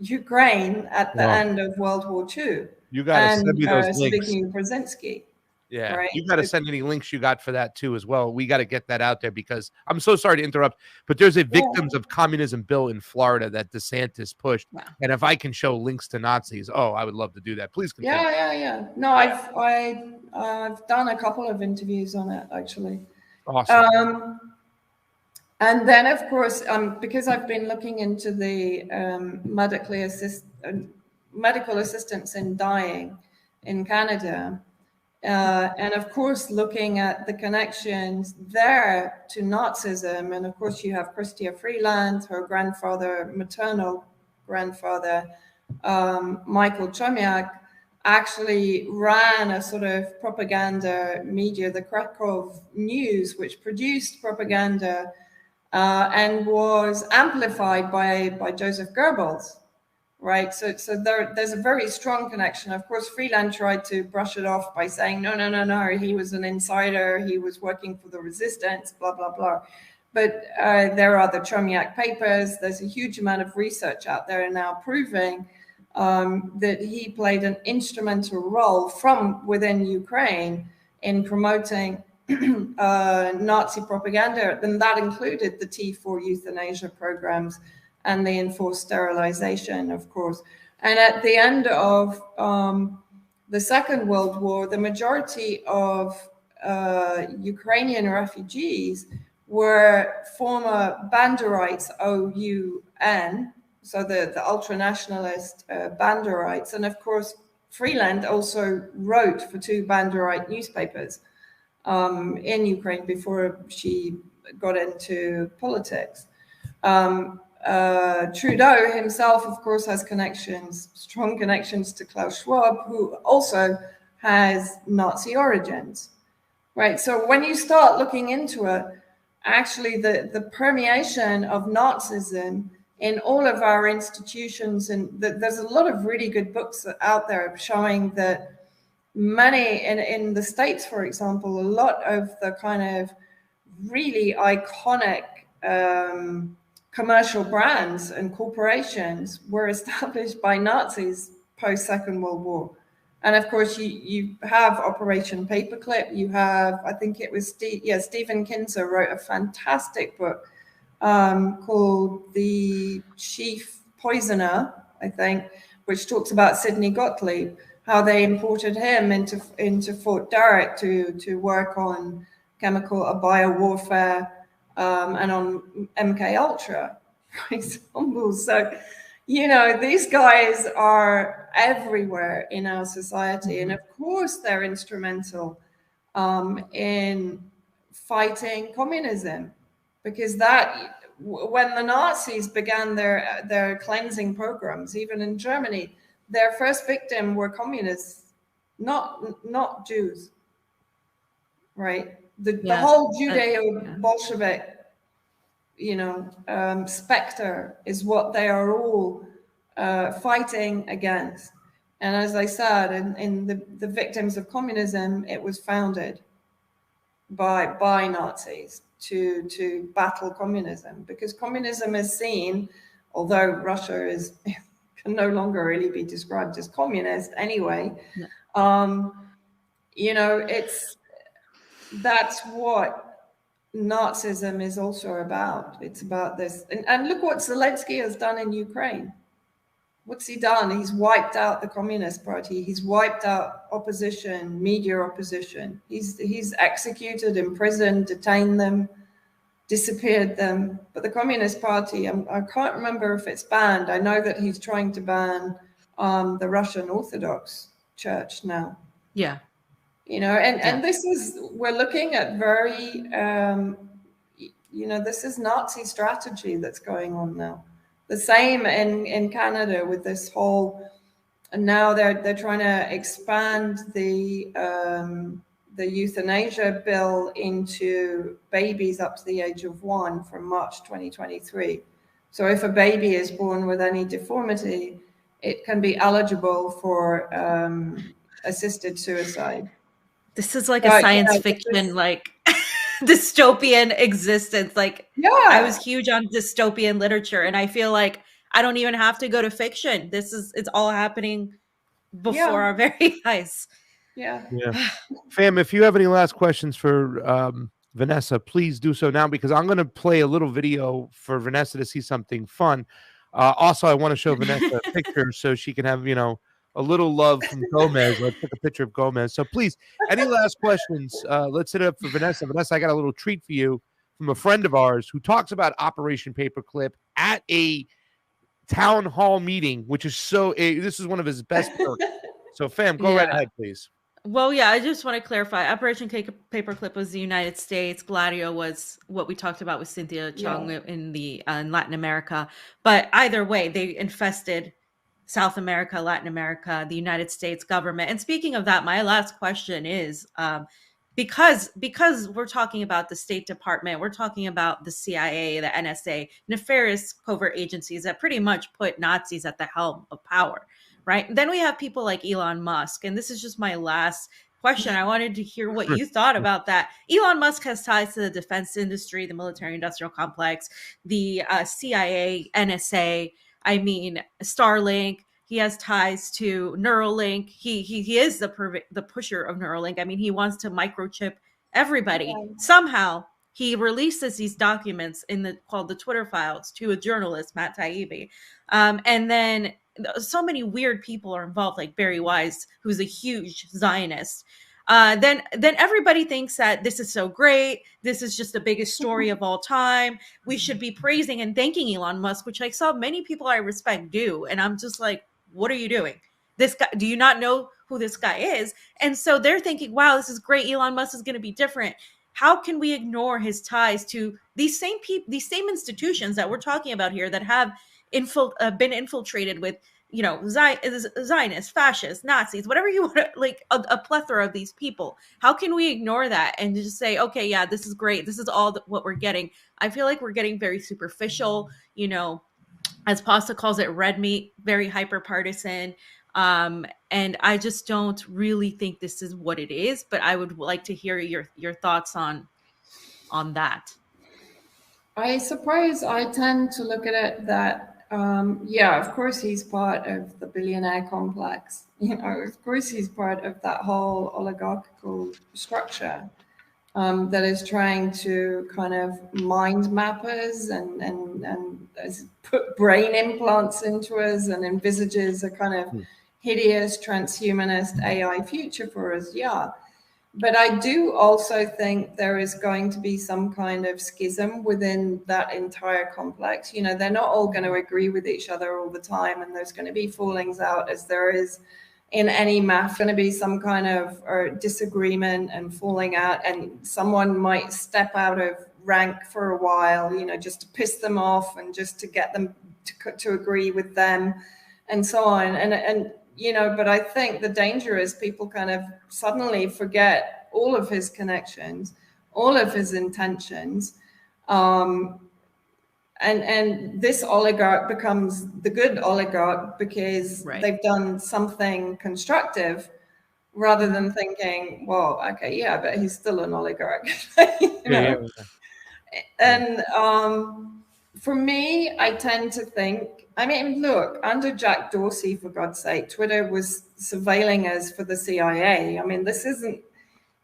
S4: Ukraine at the end of World War II.
S2: You got to send me those links.
S4: Zbigniew Brzezinski.
S2: Yeah,
S4: right?
S2: You got to send any links you got for that too as well. We got to get that out there because I'm so sorry to interrupt, but there's a Victims of Communism bill in Florida that DeSantis pushed. Wow. And if I can show links to Nazis, I would love to do that. Please continue.
S4: Yeah. No, I've done a couple of interviews on it actually.
S2: Awesome.
S4: And then of course, because I've been looking into the medical assistance in dying in Canada. And of course, looking at the connections there to Nazism, and of course, you have Chrystia Freeland, her maternal grandfather, Michael Chomiak, actually ran a sort of propaganda media, the Krakow News, which produced propaganda and was amplified by Joseph Goebbels. Right, so there's a very strong connection. Of course, Freeland tried to brush it off by saying, no, he was an insider, he was working for the resistance, blah, blah, blah. But there are the Chomiak papers. There's a huge amount of research out there now proving that he played an instrumental role from within Ukraine in promoting Nazi propaganda. And that included the T4 euthanasia programs and the enforced sterilization, of course. And at the end of the Second World War, the majority of Ukrainian refugees were former Banderites, OUN, so the ultra-nationalist Banderites. And of course, Freeland also wrote for 2 Banderite newspapers in Ukraine before she got into politics. Trudeau himself, of course, has strong connections to Klaus Schwab, who also has Nazi origins, right? So when you start looking into it, actually the permeation of Nazism in all of our institutions, and there's a lot of really good books out there showing that many, in the States, for example, a lot of the kind of really iconic commercial brands and corporations were established by Nazis post-Second World War. And of course, you have Operation Paperclip. You have, I think it was Stephen Kinzer wrote a fantastic book called The Chief Poisoner, I think, which talks about Sidney Gottlieb, how they imported him into Fort Derrick to work on biowarfare and on MK Ultra, for example. So, these guys are everywhere in our society. And of course, they're instrumental in fighting communism, because when the Nazis began their cleansing programs, even in Germany, their first victim were communists, not Jews, right? The whole Judeo-Bolshevik, specter is what they are all fighting against. And as I said, in the Victims of Communism, it was founded by Nazis to battle communism, because communism is seen, although Russia is can no longer really be described as communist anyway.
S1: No.
S4: You know, that's what Nazism is also about. It's about this. And look what Zelensky has done in Ukraine. What's he done? He's wiped out the Communist Party. He's wiped out opposition, media opposition. He's executed, imprisoned, detained them, disappeared them. But the Communist Party, I can't remember if it's banned. I know that he's trying to ban the Russian Orthodox Church now.
S1: Yeah.
S4: You know, and this is, we're looking at very, you know, this is Nazi strategy that's going on now. The same in Canada with this whole, and now they're trying to expand the euthanasia bill into babies up to the age of 1 from March 2023. So if a baby is born with any deformity, it can be eligible for assisted suicide.
S1: This is like a science fiction, like dystopian existence. Like, I was huge on dystopian literature, and I feel like I don't even have to go to fiction. It's all happening before our very eyes.
S4: Yeah.
S2: Fam, if you have any last questions for Vanessa, please do so now, because I'm going to play a little video for Vanessa to see something fun. Also, I want to show Vanessa a picture so she can have, you know, a little love from Gomez. Let's take a picture of Gomez. So please, any last questions? Let's hit it up for Vanessa. Vanessa, I got a little treat for you from a friend of ours who talks about Operation Paperclip at a town hall meeting, which is this is one of his best perks. So fam, go right ahead, please.
S1: Well, yeah, I just want to clarify. Operation Paperclip was the United States. Gladio was what we talked about with Cynthia Chung in Latin America. But either way, they infested South America, Latin America, the United States government. And speaking of that, my last question is, because we're talking about the State Department, we're talking about the CIA, the NSA, nefarious covert agencies that pretty much put Nazis at the helm of power, right? Then we have people like Elon Musk, and this is just my last question. I wanted to hear what you thought about that. Elon Musk has ties to the defense industry, the military-industrial complex, the CIA, NSA, I mean, Starlink. He has ties to Neuralink. He is the pusher of Neuralink. I mean, he wants to microchip everybody. Somehow he releases these documents called the Twitter files to a journalist, Matt Taibbi. And then so many weird people are involved, like Barry Wise, who's a huge Zionist. Then everybody thinks that this is so great. This is just the biggest story of all time. We should be praising and thanking Elon Musk, which I saw many people I respect do. And I'm just like, what are you doing? This guy, do you not know who this guy is? And so they're thinking, wow, this is great. Elon Musk is going to be different. How can we ignore his ties to these same people, these same institutions that we're talking about here that have been infiltrated with, you know, Zionists, fascists, Nazis, whatever you want to, like a plethora of these people. How can we ignore that and just say, okay, yeah, this is great. This is all what we're getting. I feel like we're getting very superficial, you know, as Pasta calls it, red meat, very hyper partisan. And I just don't really think this is what it is, but I would like to hear your thoughts on that.
S4: I suppose I tend to look at it that of course he's part of the billionaire complex. You know, of course he's part of that whole oligarchical structure that is trying to kind of mind map us and put brain implants into us and envisages a kind of hideous transhumanist AI future for us. Yeah. But I do also think there is going to be some kind of schism within that entire complex. You know, they're not all going to agree with each other all the time, and there's going to be fallings out, as there is in any math. Going to be some kind of disagreement and falling out, and someone might step out of rank for a while, you know, just to piss them off and just to get them to agree with them and so on. And you know, but I think the danger is people kind of suddenly forget all of his connections, all of his intentions. And this oligarch becomes the good oligarch because they've done something constructive rather than thinking, well, okay, yeah, but he's still an oligarch. You know? And For me, I tend to think, I mean, look, under Jack Dorsey, for God's sake, Twitter was surveilling us for the CIA. I mean, this isn't,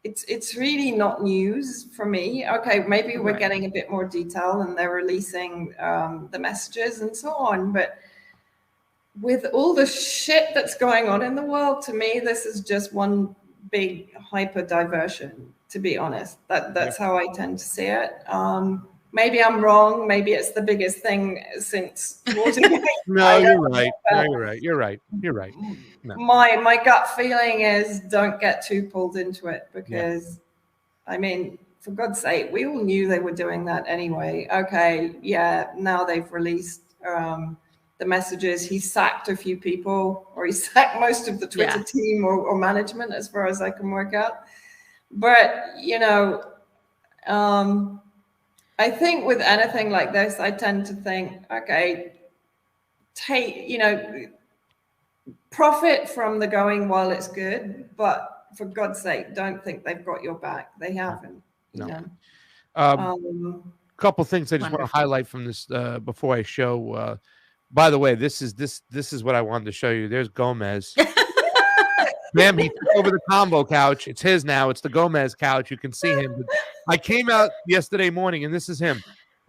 S4: it's really not news for me. Okay, maybe we're getting a bit more detail and they're releasing the messages and so on. But with all the shit that's going on in the world, to me, this is just one big hyper diversion, to be honest. That's how I tend to see it. Maybe I'm wrong. Maybe it's the biggest thing since Watergate.
S2: No, you're right. No, you're right. You're right. You're right. No.
S4: My gut feeling is don't get too pulled into it because, I mean, for God's sake, we all knew they were doing that anyway. Okay, yeah, now they've released the messages. He sacked a few people, or he sacked most of the Twitter team or management, as far as I can work out. But, you know, I think with anything like this, I tend to think, okay, profit from the going while it's good, but for God's sake, don't think they've got your back. They haven't.
S2: No. Couple things I just want to highlight from this before I show. By the way, this is what I wanted to show you. There's Gomez. Ma'am, he took over the Convo couch. It's his now. It's the Gomez couch. You can see him. But I came out yesterday morning, and this is him.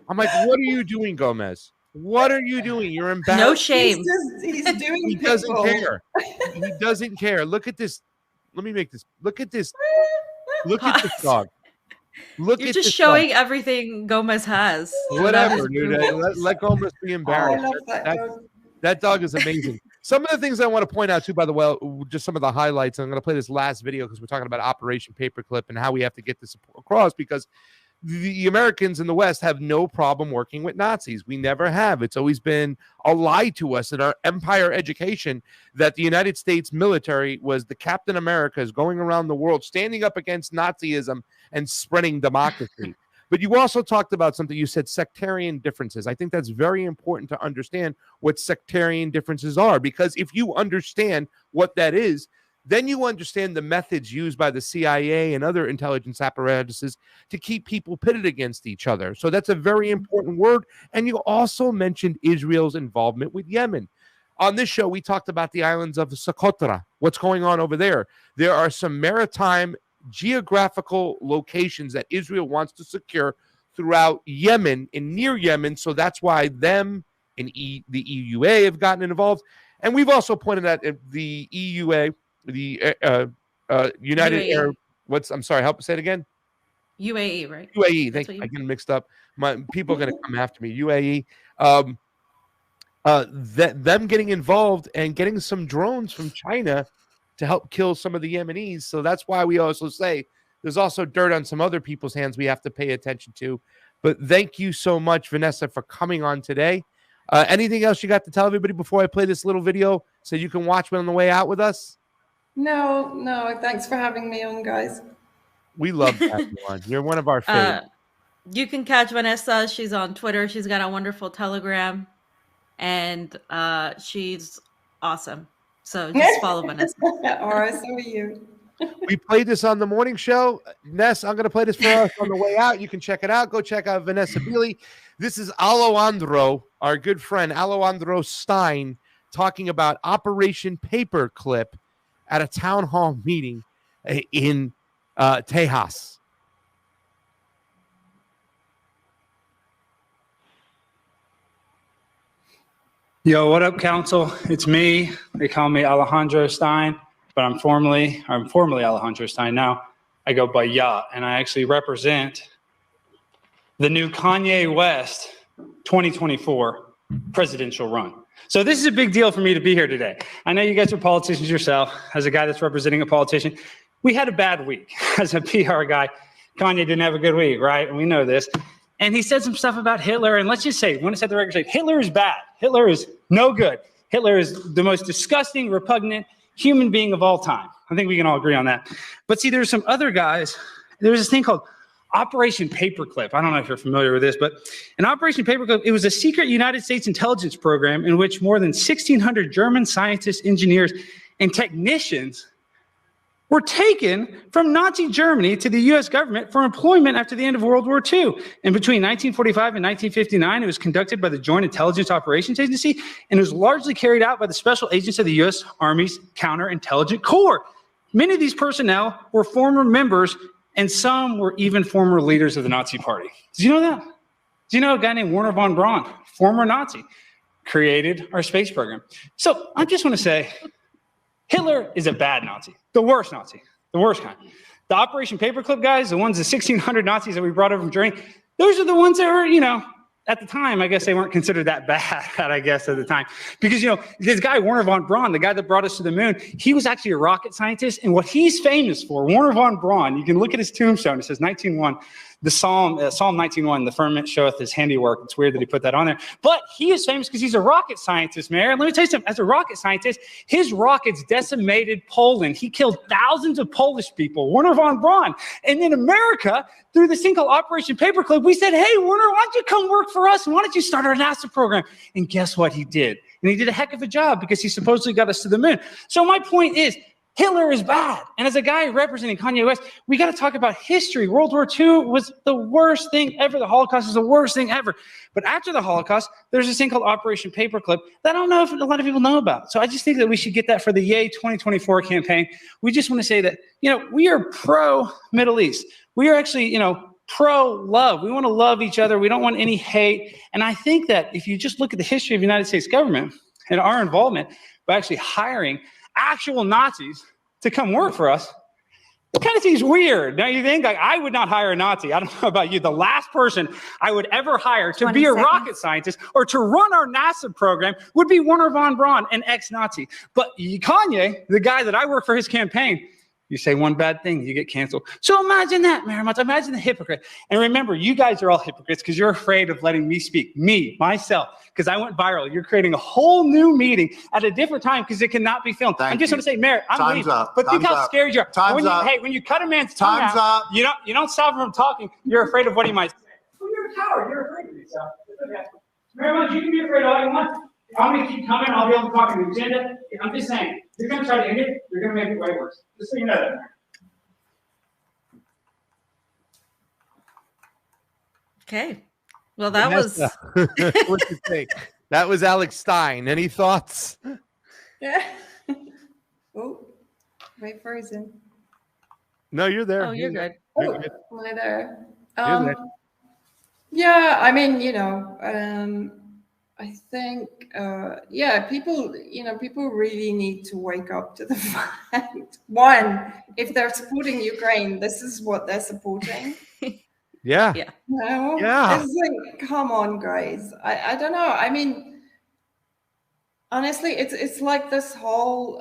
S2: I'm like, what are you doing, Gomez? What are you doing? You're embarrassed.
S1: No shame.
S4: He's doing
S2: He doesn't care. He doesn't care. Look at this. Let me make this. Look at this. Look at this dog. Look
S1: You're
S2: at
S1: just
S2: this
S1: showing
S2: dog.
S1: everything Gomez has.
S2: Whatever, dude. Let Gomez be embarrassed.
S4: I love that dog.
S2: That dog is amazing. Some of the things I want to point out too, by the way, just some of the highlights. I'm going to play this last video because we're talking about Operation Paperclip and how we have to get this across, because the Americans in the West have no problem working with Nazis. We never have. It's always been a lie to us in our empire education that the United States military was the Captain Americas going around the world, standing up against Nazism and spreading democracy. But you also talked about something. You said sectarian differences. I think that's very important to understand what sectarian differences are, because if you understand what that is, then you understand the methods used by the CIA and other intelligence apparatuses to keep people pitted against each other. So that's a very important word. And you also mentioned Israel's involvement with Yemen. On this show, we talked about the islands of Socotra. What's going on over there? There are some maritime geographical locations that Israel wants to secure throughout Yemen and near Yemen. So that's why them and the EUA have gotten involved. And we've also pointed out the EUA, the United
S1: UAE.
S2: Arab, I'm sorry, help say it again.
S1: UAE, right?
S2: UAE, thank you. I get mixed up. People are going to come after me. UAE. Them getting involved and getting some drones from China to help kill some of the Yemenis. So that's why we also say there's also dirt on some other people's hands we have to pay attention to. But thank you so much, Vanessa, for coming on today. Anything else you got to tell everybody before I play this little video so you can watch it on the way out with us?
S4: No. Thanks for having me on, guys.
S2: We love having you on. You're one of our favorites.
S1: You can catch Vanessa. She's on Twitter. She's got a wonderful Telegram, and she's awesome. So just follow Vanessa.
S4: All right, so are you.
S2: We played this on the morning show. Ness, I'm going to play this for us on the way out. You can check it out. Go check out Vanessa Beeley. This is Alejandro, our good friend, Alejandro Stein, talking about Operation Paperclip at a town hall meeting in Tejas.
S5: Yo, what up, Council? It's me. They call me Alejandro Stein, but I'm formerly Alejandro Stein now. I go by Ya, and I actually represent the new Kanye West 2024 presidential run. So this is a big deal for me to be here today. I know you guys are politicians yourself. As a guy that's representing a politician, we had a bad week. As a PR guy, Kanye didn't have a good week, right? And we know this. And he said some stuff about Hitler. And let's just say, when it's at the record, Hitler is bad. Hitler is no good. Hitler is the most disgusting, repugnant human being of all time. I think we can all agree on that. But see, there's some other guys. There's this thing called Operation Paperclip. I don't know if you're familiar with this, but in Operation Paperclip, it was a secret United States intelligence program in which more than 1,600 German scientists, engineers, and technicians were taken from Nazi Germany to the U.S. government for employment after the end of World War II. And between 1945 and 1959, it was conducted by the Joint Intelligence Operations Agency, and it was largely carried out by the special agents of the U.S. Army's Counterintelligence Corps. Many of these personnel were former members, and some were even former leaders of the Nazi Party. Did you know that? Do you know a guy named Wernher von Braun, former Nazi, created our space program? So I just want to say, Hitler is a bad Nazi, the worst Nazi, the worst kind. The Operation Paperclip guys, the ones, the 1,600 Nazis that we brought over from Germany, those are the ones that were, you know, at the time, I guess they weren't considered that bad, I guess, at the time. Because, you know, this guy, Wernher von Braun, the guy that brought us to the moon, he was actually a rocket scientist. And what he's famous for, Wernher von Braun, you can look at his tombstone. It says 19:1. The Psalm 19:1, the firmament showeth his handiwork. It's weird that he put that on there. But he is famous because he's a rocket scientist, Mayor. And let me tell you something. As a rocket scientist, his rockets decimated Poland. He killed thousands of Polish people, Wernher von Braun. And in America, through this thing called Operation Paperclip, we said, hey, Wernher, why don't you come work for us? And why don't you start our NASA program? And guess what he did? And he did a heck of a job because he supposedly got us to the moon. So my point is, Hitler is bad. And as a guy representing Kanye West, we got to talk about history. World War II was the worst thing ever. The Holocaust was the worst thing ever. But after the Holocaust, there's this thing called Operation Paperclip that I don't know if a lot of people know about. So I just think that we should get that for the Yay 2024 campaign. We just want to say that, you know, we are pro-Middle East. We are actually, you know, pro-love. We want to love each other. We don't want any hate. And I think that if you just look at the history of the United States government and our involvement by actually hiring actual Nazis to come work for us, it kind of seems weird. Now you think, like, I would not hire a Nazi. I don't know about you. The last person I would ever hire to be a rocket scientist or to run our NASA program would be Wernher von Braun, an ex-Nazi. But Kanye, the guy that I work for his campaign, you say one bad thing, you get canceled. So imagine that, Marimont. Imagine the hypocrite. And remember, you guys are all hypocrites because you're afraid of letting me speak. Me, myself, because I went viral. You're creating a whole new meeting at a different time because it cannot be filmed. I'm just going to say, Mayor, I'm leaving. But think how scared you are. Hey, when you cut a man's tongue out, you don't stop him from talking. You're afraid of what he might say. Well, you're a coward. You're afraid of yourself. Okay. Marimont, you can be afraid all you want. If I'm going to keep coming, I'll be able to talk an agenda. I'm just saying, if you're going to try to end it, you're going to make it way worse. Just so you know that.
S1: Okay. Well, that was.
S2: What do you think? That was Alex Stein. Any thoughts?
S4: Yeah. Oh, right, frozen.
S2: No, you're there.
S1: Oh, you're good.
S4: Oh, am I there?
S2: You're there.
S4: Yeah, I mean, you know, I think, people, you know, people really need to wake up to the fact, one, if they're supporting Ukraine, this is what they're supporting.
S2: Yeah.
S1: Yeah.
S4: No?
S2: Yeah.
S4: It's like, come on, guys. I don't know. I mean, honestly, it's like this whole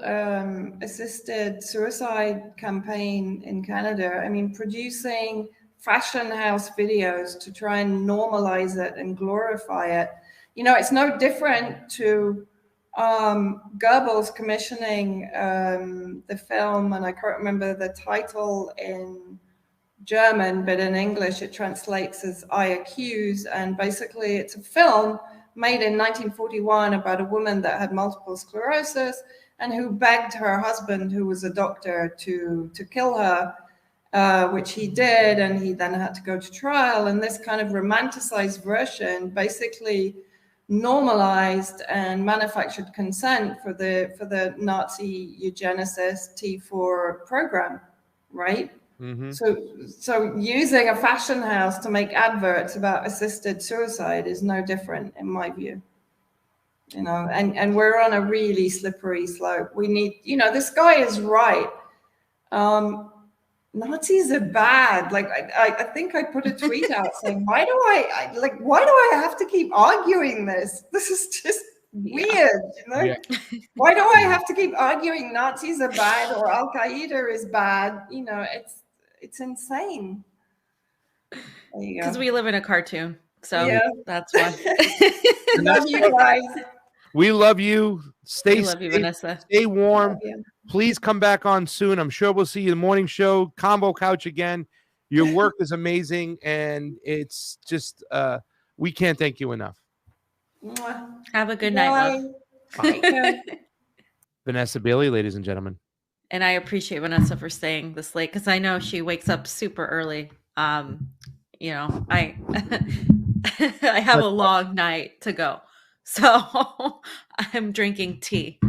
S4: assisted suicide campaign in Canada. I mean, producing fashion house videos to try and normalize it and glorify it. You know, it's no different to Goebbels commissioning the film, and I can't remember the title in German, but in English it translates as I Accuse. And basically it's a film made in 1941 about a woman that had multiple sclerosis and who begged her husband, who was a doctor, to kill her, which he did, and he then had to go to trial. And this kind of romanticized version basically normalized and manufactured consent for the Nazi eugenicist T4 program, right? Mm-hmm. So using a fashion house to make adverts about assisted suicide is no different, in my view. You know, and we're on a really slippery slope. We need, you know, this guy is right. Nazis are bad. Like I think I put a tweet out saying, why do I have to keep arguing this? This is just weird, you know? Yeah. Why do I have to keep arguing Nazis are bad or Al Qaeda is bad? You know, it's insane.
S1: Because we live in a cartoon, so that's why.
S4: Love you guys.
S2: We love you.
S1: We love you, Vanessa.
S2: Stay warm. Please come back on soon. I'm sure we'll see you in the morning show, Convo Couch again. Your work is amazing, and it's just we can't thank you enough.
S1: Have a good night, love.
S2: Vanessa Beeley, ladies and gentlemen.
S1: And I appreciate Vanessa for staying this late because I know she wakes up super early. You know, I I have a long night to go, so I'm drinking tea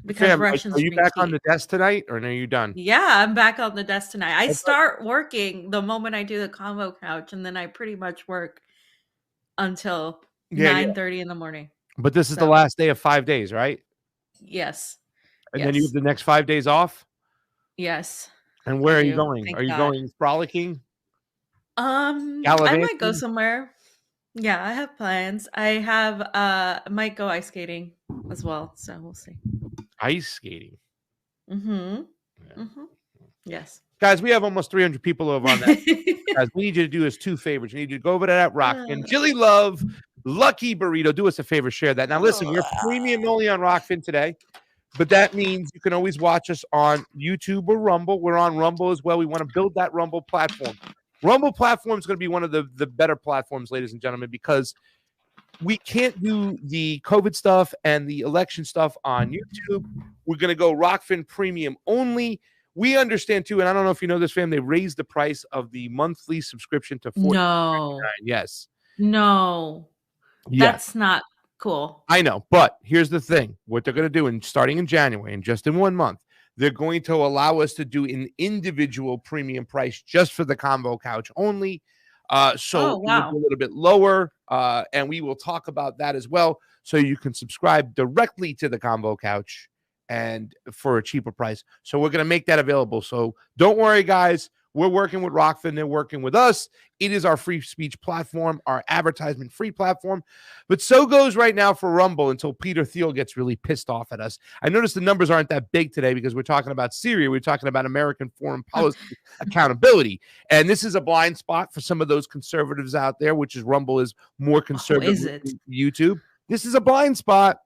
S1: because
S2: Fam,
S1: Russians
S2: are you
S1: drink
S2: back on
S1: tea.
S2: the desk tonight, or are you done?
S1: Yeah, I'm back on the desk tonight. I
S2: Okay.
S1: start working the moment I do the convo couch, and then I pretty much work until
S2: Yeah, yeah.
S1: 9:30 in the morning.
S2: But this is the
S1: So
S2: last day of 5 days, right?
S1: yes,
S2: And then you have
S1: yes,
S2: the next 5 days off.
S1: yes,
S2: And
S1: I
S2: where are you
S1: do.
S2: going?
S1: Thank
S2: Are you
S1: God.
S2: going frolicking,
S1: I might go
S2: gallivanting,
S1: somewhere. Yeah, I have plans. I might go ice skating as well, so we'll see.
S2: ice skating?
S1: Mm-hmm.
S2: Yeah.
S1: Mm-hmm. Yes.
S2: Guys, we have almost 300 people over on that. Guys, we need you to do us 2 favors. You need to go over to that Rockfin. Chili Love, Lucky Burrito. Do us a favor, share that. Now, listen, we're premium only on Rockfin today, but that means you can always watch us on YouTube or Rumble. We're on Rumble as well. We want to build that Rumble platform. Rumble platform is going to be one of the better platforms, ladies and gentlemen, because we can't do the COVID stuff and the election stuff on YouTube. We're going to go Rockfin Premium only. We understand too, and I don't know if you know this, fam, they raised the price of the monthly subscription to $14.99.
S1: No,
S2: Yes.
S1: no,
S2: Yes.
S1: that's not cool.
S2: I know, but here's the thing. What they're going to do, and starting in January, and just in 1 month, they're going to allow us to do an individual premium price just for the combo couch only. So
S1: Oh, wow.
S2: a little bit lower, and we will talk about that as well. So you can subscribe directly to the combo couch and for a cheaper price. So we're going to make that available. So don't worry, guys. We're working with Rockfin. They're working with us. It is our free speech platform, our advertisement-free platform. But so goes right now for Rumble until Peter Thiel gets really pissed off at us. I noticed the numbers aren't that big today because we're talking about Syria. We're talking about American foreign policy accountability. And this is a blind spot for some of those conservatives out there, which is Rumble is more conservative
S1: is it?
S2: than YouTube. This is a blind spot.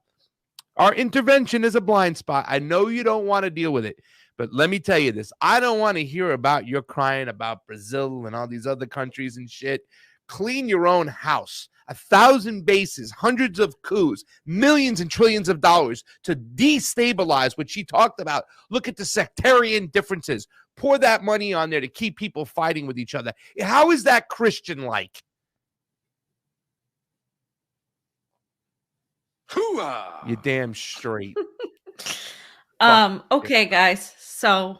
S2: Our intervention is a blind spot. I know you don't want to deal with it, but let me tell you this. I don't want to hear about your crying about Brazil and all these other countries and shit. Clean your own house. 1,000 bases, hundreds of coups, millions and trillions of dollars to destabilize what she talked about. Look at the sectarian differences. Pour that money on there to keep people fighting with each other. How is that Christian-like? Hooah! You damn straight.
S1: Okay, guys. So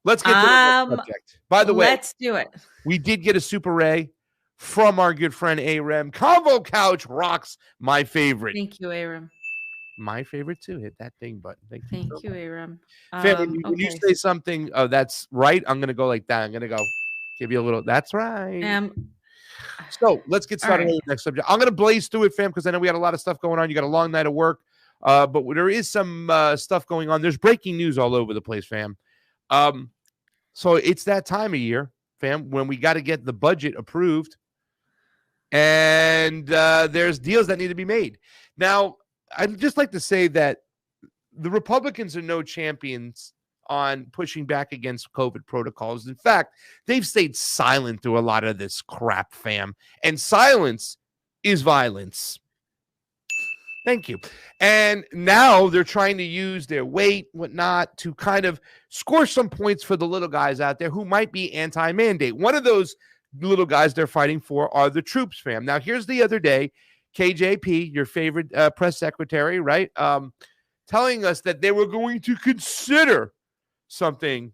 S2: let's get to the next subject. By the way,
S1: let's do it.
S2: We did get a Super Ray from our good friend Arem. Convo Couch rocks. My favorite.
S1: Thank you, Arem.
S2: My favorite too. Hit that thing button. Thank
S1: you, Arem.
S2: When you say something that's right, I'm gonna go like that. I'm gonna go give you a little. That's right. So let's get started with the next subject. I'm gonna blaze through it, fam, because I know we had a lot of stuff going on. You got a long night of work, but there is some stuff going on. There's breaking news all over the place, fam. So it's that time of year, fam, when we got to get the budget approved, and there's deals that need to be made. Now, I'd just like to say that the Republicans are no champions on pushing back against COVID protocols. In fact, they've stayed silent through a lot of this crap, fam. And silence is violence. Thank you. And now they're trying to use their weight, whatnot, to kind of score some points for the little guys out there who might be anti-mandate. One of those little guys they're fighting for are the troops, fam. Now, here's the other day, KJP, your favorite press secretary, right, telling us that they were going to consider something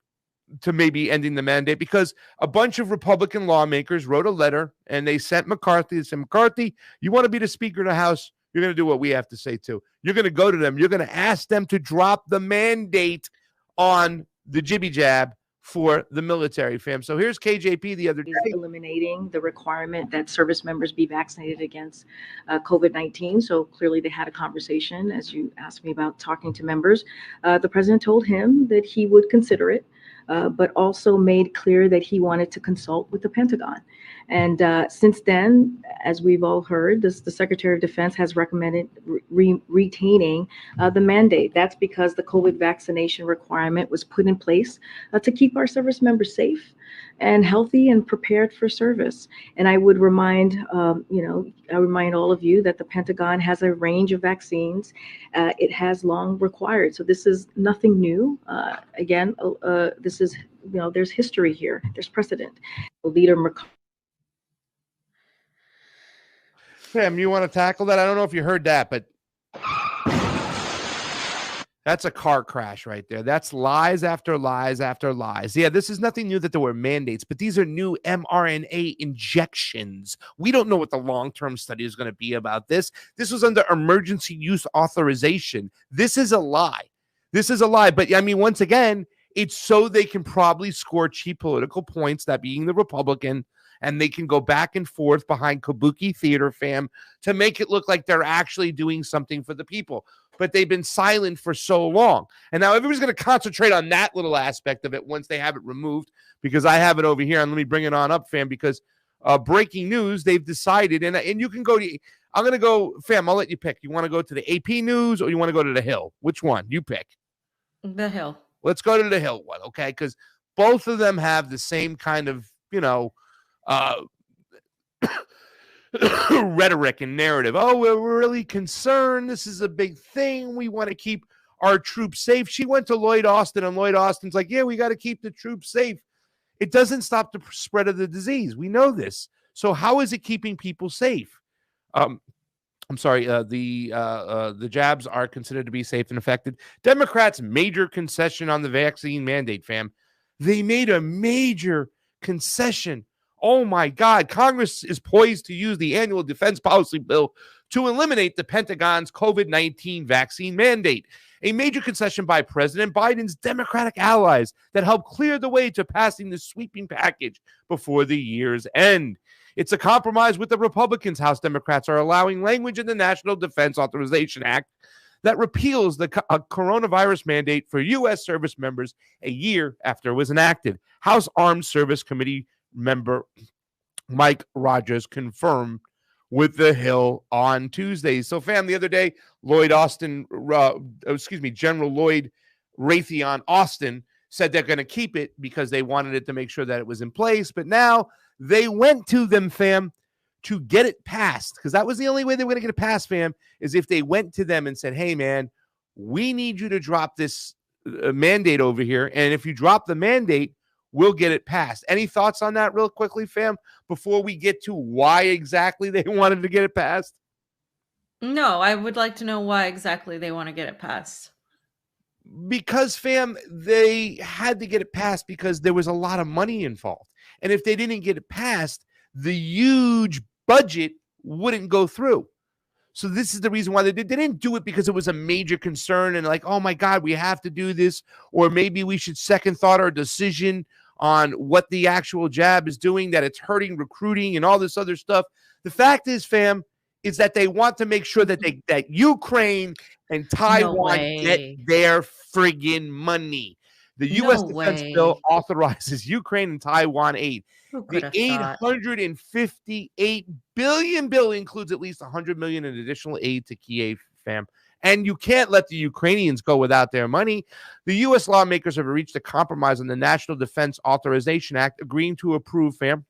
S2: to maybe ending the mandate because a bunch of Republican lawmakers wrote a letter and they sent McCarthy and said, McCarthy, you want to be the Speaker of the House? You're going to do what we have to say too. You're going to go to them. You're going to ask them to drop the mandate on the jibby jab for the military, fam. So here's KJP the other day.
S6: Eliminating the requirement that service members be vaccinated against COVID-19. So clearly they had a conversation, as you asked me about talking to members. The president told him that he would consider it, but also made clear that he wanted to consult with the Pentagon. And since then, as we've all heard, the Secretary of Defense has recommended retaining the mandate. That's because the COVID vaccination requirement was put in place to keep our service members safe. and healthy and prepared for service. And I would remind, I remind all of you that the Pentagon has a range of vaccines. It has long required. So this is nothing new. This is, there's history here. There's precedent. Leader
S2: Sam, you want to tackle that? I don't know if you heard that, but that's a car crash right there. That's lies after lies after lies. Yeah, this is nothing new that there were mandates, but these are new mRNA injections. We don't know what the long-term study is going to be about this. This was under emergency use authorization. This is a lie. This is a lie. But I mean, once again, it's so they can probably score cheap political points, that being the Republican, and they can go back and forth behind kabuki theater, fam, to make it look like they're actually doing something for the people. But they've been silent for so long. And now everybody's going to concentrate on that little aspect of it once they have it removed, because I have it over here. And let me bring it on up, fam, because breaking news, they've decided, and you can go to, I'm going to go, fam, I'll let you pick. You want to go to the AP News or you want to go to the Hill? Which one? You pick.
S1: The Hill.
S2: Let's go to the Hill one, okay? Because both of them have the same kind of, rhetoric and narrative. Oh, we're really concerned. This is a big thing. We want to keep our troops safe. She went to Lloyd Austin, and Lloyd Austin's like, yeah, we got to keep the troops safe. It doesn't stop the spread of the disease. We know this. So how is it keeping people safe? I'm sorry. The jabs are considered to be safe and effective. Democrats' major concession on the vaccine mandate, fam. They made a major concession. Oh my God, Congress is poised to use the annual defense policy bill to eliminate the Pentagon's COVID-19 vaccine mandate, a major concession by President Biden's Democratic allies that helped clear the way to passing this sweeping package before the year's end. It's a compromise with the Republicans. House Democrats are allowing language in the National Defense Authorization Act that repeals the coronavirus mandate for U.S. service members a year after it was enacted. House Armed Service Committee member Mike Rogers confirmed with the Hill on Tuesday. So, fam, the other day, General Lloyd Raytheon Austin said they're going to keep it because they wanted it to make sure that it was in place. But now they went to them, fam, to get it passed, because that was the only way they were going to get it passed, fam, is if they went to them and said, hey, man, we need you to drop this mandate over here. And if you drop the mandate, we'll get it passed. Any thoughts on that real quickly, fam, before we get to why exactly they wanted to get it passed?
S1: No, I would like to know why exactly they want to get it passed.
S2: Because, fam, they had to get it passed because there was a lot of money involved. And if they didn't get it passed, the huge budget wouldn't go through. So this is the reason why they didn't do it, because it was a major concern and like, oh my God, we have to do this, or maybe we should second thought our decision on what the actual jab is doing, that it's hurting recruiting and all this other stuff. The fact is, fam, is that they want to make sure that that Ukraine and Taiwan get their friggin' money. The U.S. defense bill authorizes Ukraine and Taiwan aid. The $858 billion bill includes at least $100 million in additional aid to Kiev, fam. And you can't let the Ukrainians go without their money. The U.S. lawmakers have reached a compromise on the National Defense Authorization Act, agreeing to approve, fam,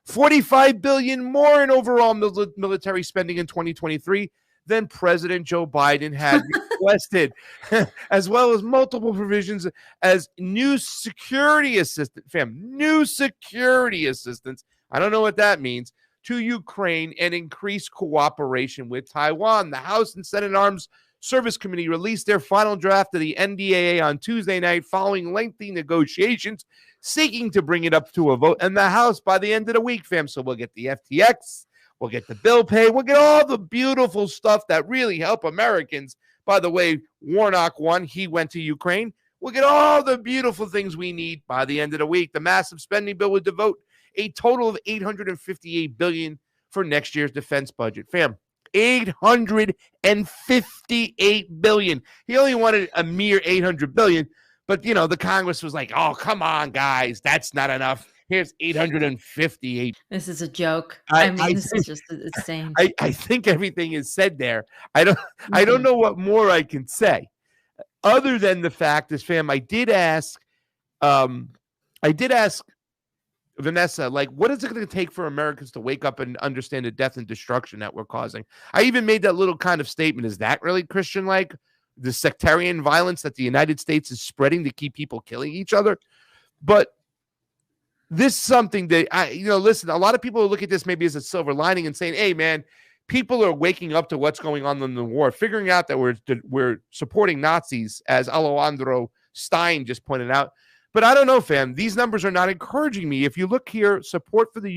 S2: $45 billion more in overall military spending in 2023 than President Joe Biden had requested, as well as multiple provisions as new security assistance, new security assistance. I don't know what that means, to Ukraine, and increased cooperation with Taiwan. The House and Senate Arms Service Committee released their final draft of the NDAA on Tuesday night following lengthy negotiations, seeking to bring it up to a vote in the House by the end of the week, fam. So we'll get the FTX, we'll get the bill pay, we'll get all the beautiful stuff that really help Americans. By the way, Warnock won. He went to Ukraine. We'll get all the beautiful things we need by the end of the week. The massive spending bill would devote a total of $858 billion for next year's defense budget. Fam, $858 billion. He only wanted a mere $800 billion, but, you know, the Congress was like, oh, come on, guys, that's not enough. Here's $858.
S1: This is a joke. I mean, this is just insane.
S2: I think everything is said there. I don't know what more I can say, other than the fact is, fam, I did ask Vanessa, like, what is it going to take for Americans to wake up and understand the death and destruction that we're causing? I even made that little kind of statement. Is that really Christian like? The sectarian violence that the United States is spreading to keep people killing each other? But this is something that listen, a lot of people look at this maybe as a silver lining and saying, hey, man, people are waking up to what's going on in the war, figuring out that we're supporting Nazis, as Alejandro Stein just pointed out. But I don't know, fam. These numbers are not encouraging me. If you look here, support for the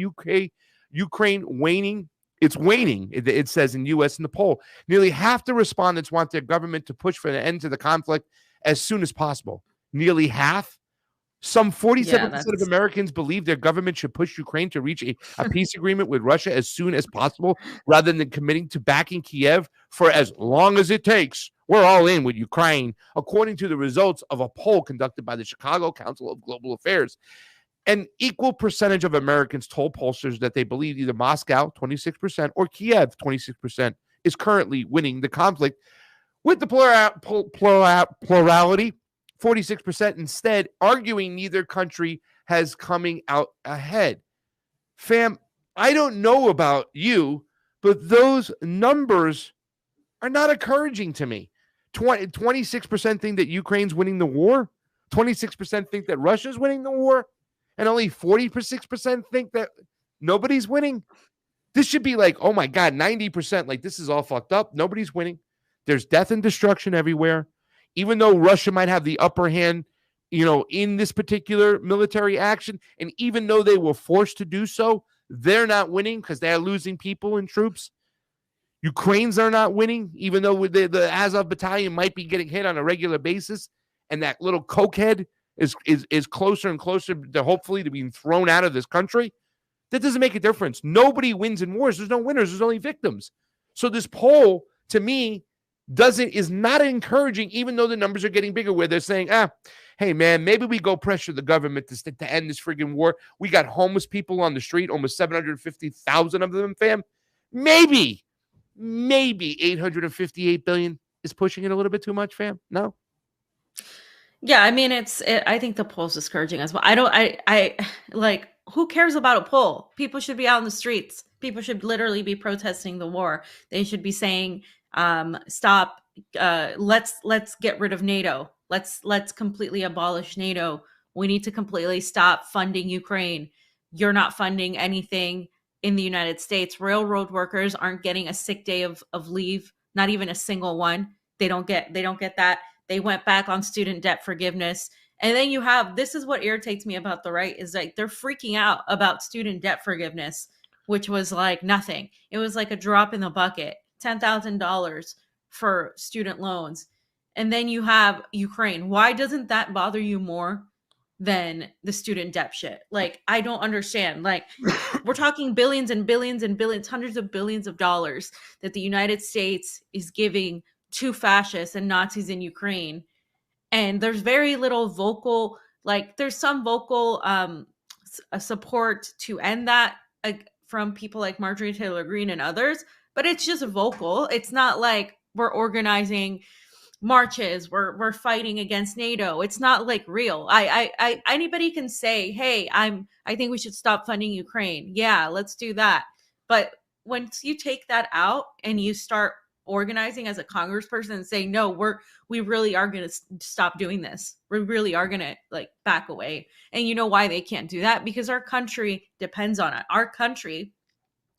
S2: Ukraine waning. It's waning, it says in U.S. in the poll. Nearly half the respondents want their government to push for an end to the conflict as soon as possible. Nearly half. Some 47% of Americans believe their government should push Ukraine to reach a peace agreement with Russia as soon as possible, rather than committing to backing Kiev for as long as it takes. We're all in with Ukraine, according to the results of a poll conducted by the Chicago Council of Global Affairs. An equal percentage of Americans told pollsters that they believe either Moscow, 26%, or Kiev, 26%, is currently winning the conflict, with the plurality, 46%, instead arguing neither country has coming out ahead. Fam, I don't know about you, but those numbers are not encouraging to me. 26% think that Ukraine's winning the war. 26% think that Russia's winning the war. And only 46% think that nobody's winning. This should be like, oh my God, 90%. Like, this is all fucked up. Nobody's winning. There's death and destruction everywhere. Even though Russia might have the upper hand, in this particular military action, and even though they were forced to do so, they're not winning because they're losing people and troops. Ukrainians are not winning, even though the Azov battalion might be getting hit on a regular basis, and that little cokehead is closer and closer to hopefully to being thrown out of this country. That doesn't make a difference. Nobody wins in wars. There's no winners. There's only victims. So this poll, to me, is not encouraging, even though the numbers are getting bigger, where they're saying, hey, man, maybe we go pressure the government to end this friggin' war. We got homeless people on the street, almost 750,000 of them, fam. Maybe 858 billion is pushing it a little bit too much, fam. No?
S1: Yeah, I mean, I think the poll's discouraging as well. I like, who cares about a poll? People should be out in the streets. People should literally be protesting the war. They should be saying, stop, let's get rid of NATO. Let's completely abolish NATO. We need to completely stop funding Ukraine. You're not funding anything in the United States. Railroad workers aren't getting a sick day of leave, not even a single one. They don't get that. They went back on student debt forgiveness. And then this is what irritates me about the right, is like they're freaking out about student debt forgiveness, which was like nothing. It was like a drop in the bucket, $10,000 for student loans. And then you have Ukraine. Why doesn't that bother you more than the student debt shit? Like, I don't understand. Like, we're talking billions and billions and billions, hundreds of billions of dollars that the United States is giving to fascists and Nazis in Ukraine. And there's very little vocal, like, there's some vocal support to end that from people like Marjorie Taylor Greene and others, but it's just vocal. It's not like we're organizing marches, we're fighting against NATO. It's not like real. I anybody can say, hey, I think we should stop funding Ukraine. Yeah, let's do that. But once you take that out and you start organizing as a congressperson and saying, no, we really are going to stop doing this. We really are going to like back away. And you know why they can't do that? Because our country depends on it. Our country,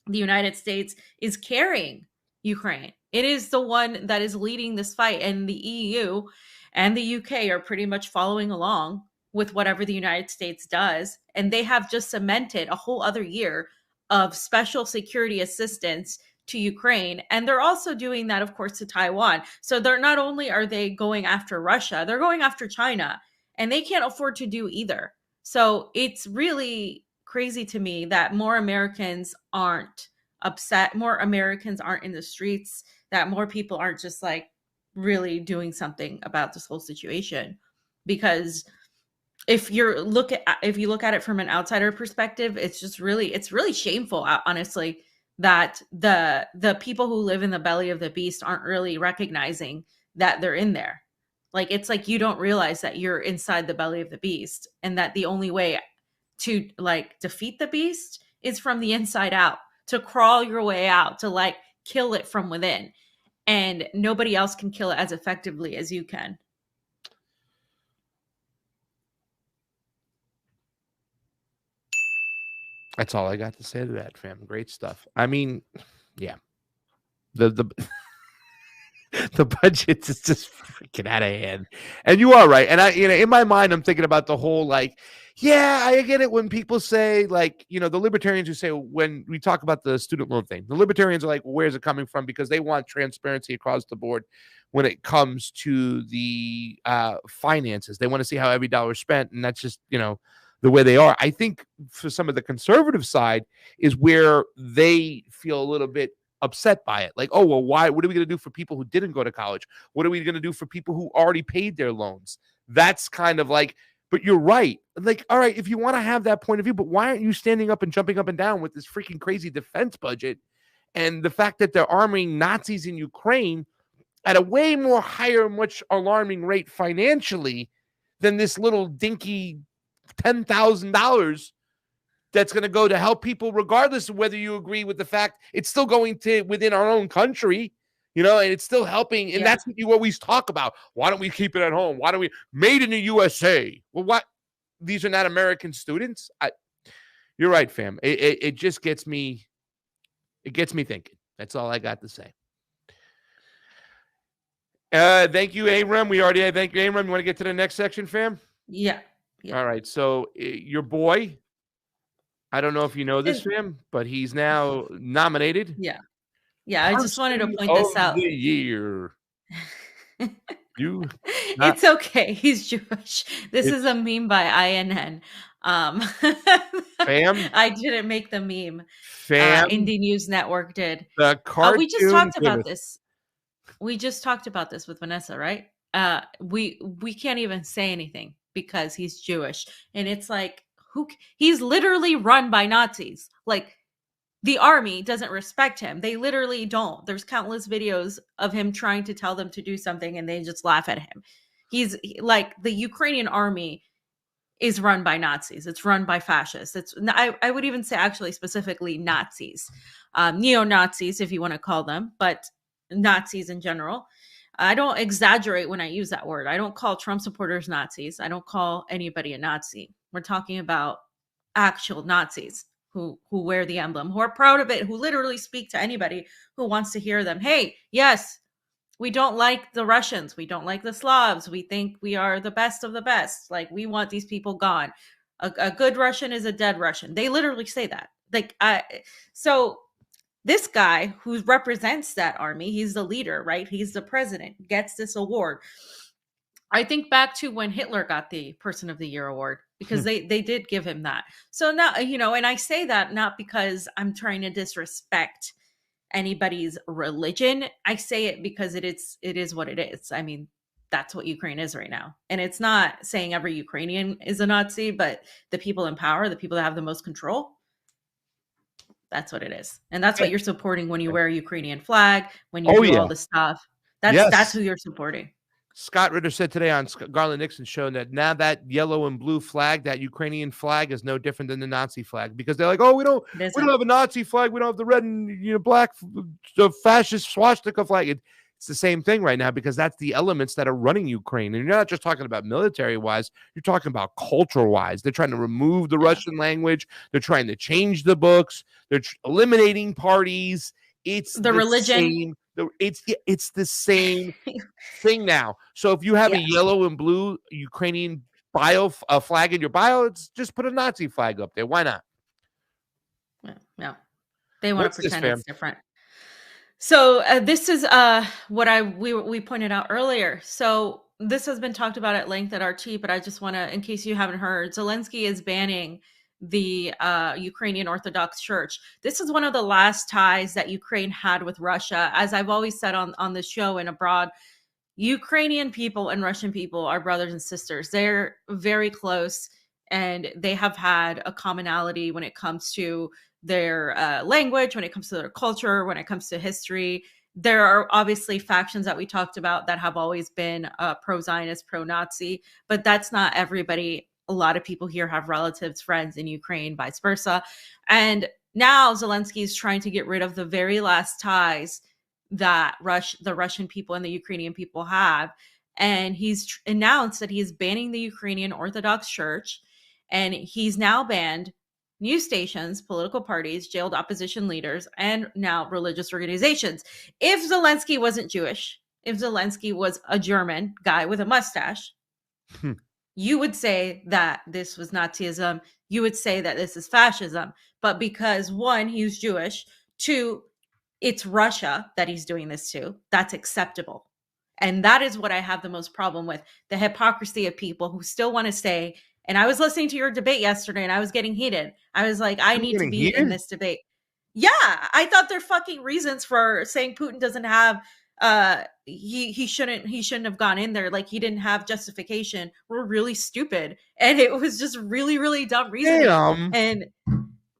S1: the United States, is carrying Ukraine. It is the one that is leading this fight, and the EU and the UK are pretty much following along with whatever the United States does. And they have just cemented a whole other year of special security assistance to Ukraine. And they're also doing that, of course, to Taiwan. So they're not only are they going after Russia, they're going after China, and they can't afford to do either. So it's really crazy to me that more Americans aren't upset, more Americans aren't in the streets, that more people aren't just like really doing something about this whole situation. Because if you look at it from an outsider perspective, it's really shameful, honestly, that the people who live in the belly of the beast aren't really recognizing that they're in there. Like, it's like you don't realize that you're inside the belly of the beast, and that the only way to like defeat the beast is from the inside out, to crawl your way out, to like kill it from within. And nobody else can kill it as effectively as you can.
S2: That's all I got to say to that, fam. Great stuff. I mean, yeah. The the budget is just freaking out of hand. And you are right. And I, in my mind, I'm thinking about the whole, like, yeah, I get it when people say, like, the libertarians who say, when we talk about the student loan thing, the libertarians are like, well, where's it coming from? Because they want transparency across the board when it comes to the finances. They want to see how every dollar is spent. And that's just, the way they are. I think for some of the conservative side is where they feel a little bit upset by it. Like, oh, well, why? What are we going to do for people who didn't go to college? What are we going to do for people who already paid their loans? That's kind of like, but you're right. Like, all right, if you want to have that point of view, but why aren't you standing up and jumping up and down with this freaking crazy defense budget and the fact that they're arming Nazis in Ukraine at a way more higher, much alarming rate financially than this little dinky $10,000 that's going to go to help people, regardless of whether you agree with the fact it's still going to within our own country, and it's still helping. And that's what you always talk about. Why don't we keep it at home? Why don't we made in the USA? Well, what? These are not American students. You're right, fam. It just gets me. It gets me thinking. That's all I got to say. Thank you, Abram. We already had thank you, Abram. You want to get to the next section, fam?
S1: Yeah.
S2: All right. So your boy, I don't know if you know this, fam, but he's now nominated.
S1: Yeah. I just wanted to point this out.
S2: The year.
S1: It's okay. He's Jewish. This is a meme by INN.
S2: Fam,
S1: I didn't make the meme.
S2: Fam,
S1: Indie News Network did.
S2: The cartoon.
S1: We just talked about this. We just talked about this with Vanessa, right? We can't even say anything because he's Jewish, and it's like, he's literally run by Nazis. Like, the army doesn't respect him. They literally don't. There's countless videos of him trying to tell them to do something and they just laugh at him. He's like, the Ukrainian army is run by Nazis. It's run by fascists. I would even say actually specifically Nazis, neo-Nazis, if you want to call them, but Nazis in general. I don't exaggerate when I use that word. I don't call Trump supporters Nazis. I don't call anybody a Nazi. We're talking about actual Nazis who wear the emblem, who are proud of it, who literally speak to anybody who wants to hear them. Hey, yes, we don't like the Russians. We don't like the Slavs. We think we are the best of the best. Like, we want these people gone. A good Russian is a dead Russian. They literally say that. So this guy who represents that army, he's the leader, right? He's the president, gets this award. I think back to when Hitler got the Person of the Year award, because they did give him that. So now, and I say that not because I'm trying to disrespect anybody's religion. I say it because it is what it is. I mean, that's what Ukraine is right now. And it's not saying every Ukrainian is a Nazi, but the people in power, the people that have the most control, that's what it is. And that's what you're supporting when you wear a Ukrainian flag, when you do all the stuff. That's who you're supporting.
S2: Scott Ritter said today on Garland Nixon's show that now that yellow and blue flag, that Ukrainian flag, is no different than the Nazi flag, because they're like, oh, we don't have a Nazi flag. We don't have the red and black, the fascist swastika flag. It's the same thing right now, because that's the elements that are running Ukraine. And you're not just talking about military wise, you're talking about culture wise. They're trying to remove the Russian language. They're trying to change the books. They're eliminating parties. It's
S1: the religion.
S2: It's the same thing now. So if you have a yellow and blue Ukrainian flag in your bio, it's just put a Nazi flag up there. Why not?
S1: No, they want to pretend it's different. So this is what we pointed out earlier. So this has been talked about at length at RT, but I just want to, in case you haven't heard, Zelensky is banning the Ukrainian Orthodox Church. This is one of the last ties that Ukraine had with Russia. As I've always said on the show and abroad, Ukrainian people and Russian people are brothers and sisters. They're very close, and they have had a commonality when it comes to their language, when it comes to their culture, when it comes to history. There are obviously factions that we talked about that have always been pro-Zionist, pro-Nazi, but that's not everybody a lot of people here have relatives, friends in Ukraine, vice versa. And now Zelensky is trying to get rid of the very last ties that the Russian people and the Ukrainian people have. And he's announced that he is banning the Ukrainian Orthodox Church. And he's now banned news stations, political parties, jailed opposition leaders, and now religious organizations. If Zelensky wasn't Jewish, if Zelensky was a German guy with a mustache, you would say that this was Nazism. You would say that this is fascism. But because one, he's Jewish, two, it's Russia that he's doing this to, that's acceptable. And that is what I have the most problem with, the hypocrisy of people who still want to say, and I was listening to your debate yesterday and I was getting heated. I was like, I need to be in this debate. Yeah, I thought their fucking reasons for saying Putin doesn't have he shouldn't have gone in there, like he didn't have justification, were really stupid. And it was just really, really dumb reasoning.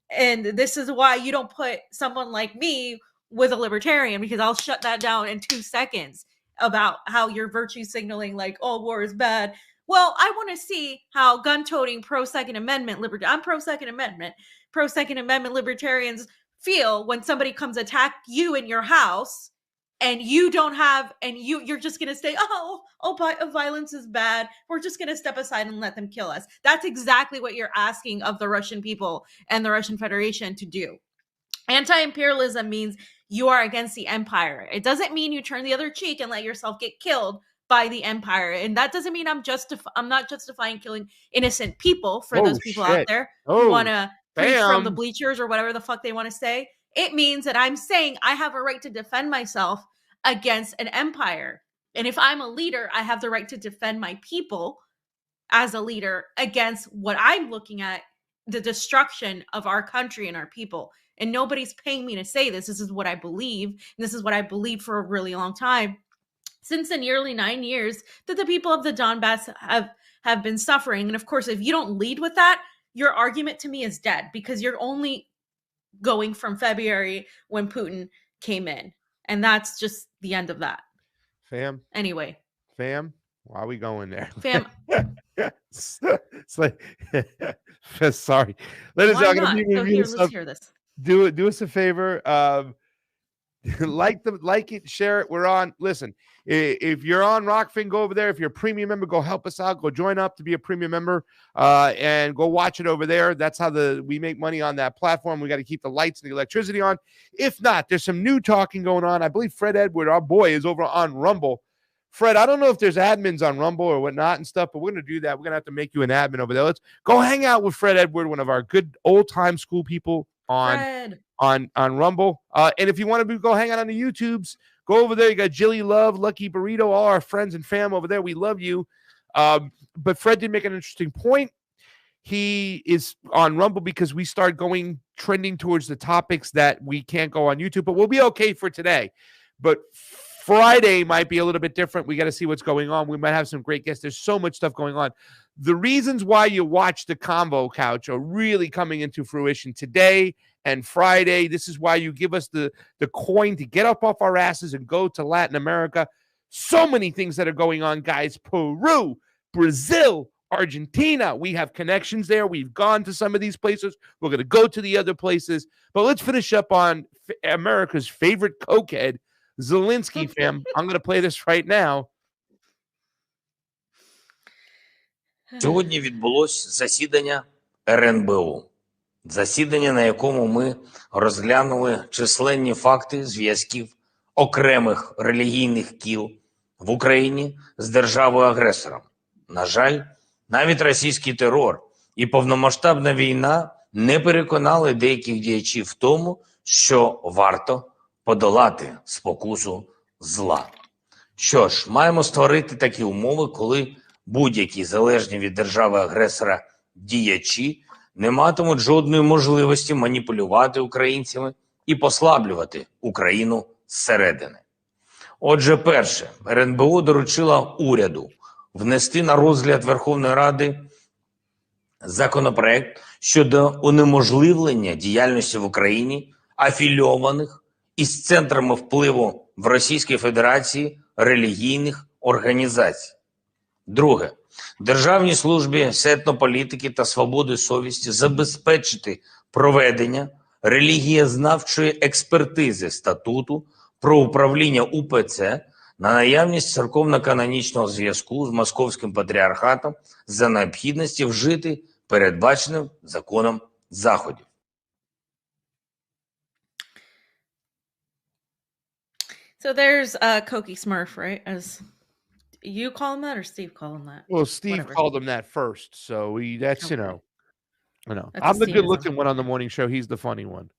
S1: And this is why you don't put someone like me with a libertarian, because I'll shut that down in 2 seconds about how you're virtue signaling like, oh, war is bad. Well, I want to see how gun-toting pro-Second Amendment I'm pro-Second Amendment. Pro-Second Amendment libertarians feel when somebody comes attack you in your house and you don't have, and you're just going to say, violence is bad. We're just going to step aside and let them kill us. That's exactly what you're asking of the Russian people and the Russian Federation to do. Anti-imperialism means you are against the empire. It doesn't mean you turn the other cheek and let yourself get killed by the empire. And that doesn't mean I'm not justifying killing innocent people for those people out there who want to preach from the bleachers or whatever the fuck they want to say. It means that I'm saying I have a right to defend myself against an empire. And if I'm a leader, I have the right to defend my people as a leader against what I'm looking at, the destruction of our country and our people. And nobody's paying me to say this. This is what I believe. And this is what I believed for a really long time. Since the nearly 9 years that the people of the Donbass have been suffering. And of course, if you don't lead with that, your argument to me is dead, because you're only going from February when Putin came in. And that's just the end of that.
S2: Fam.
S1: Anyway.
S2: Fam, why are we going there?
S1: Fam.
S2: It's like, sorry.
S1: Let's hear this.
S2: Do us a favor. Like it, share it. We're on. Listen, if you're on Rockfin, go over there. If you're a premium member, go help us out. Go join up to be a premium member, and go watch it over there. That's how we make money on that platform. We got to keep the lights and the electricity on. If not, there's some new talking going on. I believe Fred Edward, our boy, is over on Rumble. Fred, I don't know if there's admins on Rumble or whatnot and stuff, but we're going to do that. We're going to have to make you an admin over there. Let's go hang out with Fred Edward, one of our good old-time school people on Rumble. And if you want to go hang out on the YouTubes, go over there. You got Jilly Love, Lucky Burrito, all our friends and fam over there. We love you. But Fred did make an interesting point. He is on Rumble because we start trending towards the topics that we can't go on YouTube, but we'll be okay for today. But Friday might be a little bit different. We got to see what's going on. We might have some great guests. There's so much stuff going on. The reasons why you watch the Convo Couch are really coming into fruition today and Friday. This is why you give us the coin to get up off our asses and go to Latin America. So many things that are going on, guys. Peru, Brazil, Argentina. We have connections there. We've gone to some of these places. We're going to go to the other places. But let's finish up on America's favorite cokehead, Zelensky, fam. I'm going to play this right now.
S7: Сьогодні відбулося засідання РНБО. Засідання, на якому ми розглянули численні факти зв'язків окремих релігійних кіл в Україні з державою-агресором. На жаль, навіть російський терор і повномасштабна війна не переконали деяких діячів в тому, що варто подолати спокусу зла. Що ж, маємо створити такі умови, коли будь-які залежні від держави-агресора діячі не матимуть жодної можливості маніпулювати українцями і послаблювати Україну зсередини. Отже, перше, РНБО доручила уряду внести на розгляд Верховної Ради законопроект щодо унеможливлення діяльності в Україні афільованих із центрами впливу в Російській Федерації релігійних організацій. Друге. Державній службі з етнополітики та свободи совісті забезпечити проведення релігієзнавчої експертизи статуту про управління УПЦ на наявність церковно-канонічного зв'язку з Московським патріархатом за необхідності вжити передбаченим законом заходів.
S1: So there's Koki Smurf, right? As you call him that, or Steve call him that?
S2: Well, Steve
S1: Whatever.
S2: called him that first, so that's
S1: Okay.
S2: I know.
S1: That's
S2: I'm
S1: a
S2: the
S1: Steveism.
S2: good-looking one on the morning show. He's the funny one.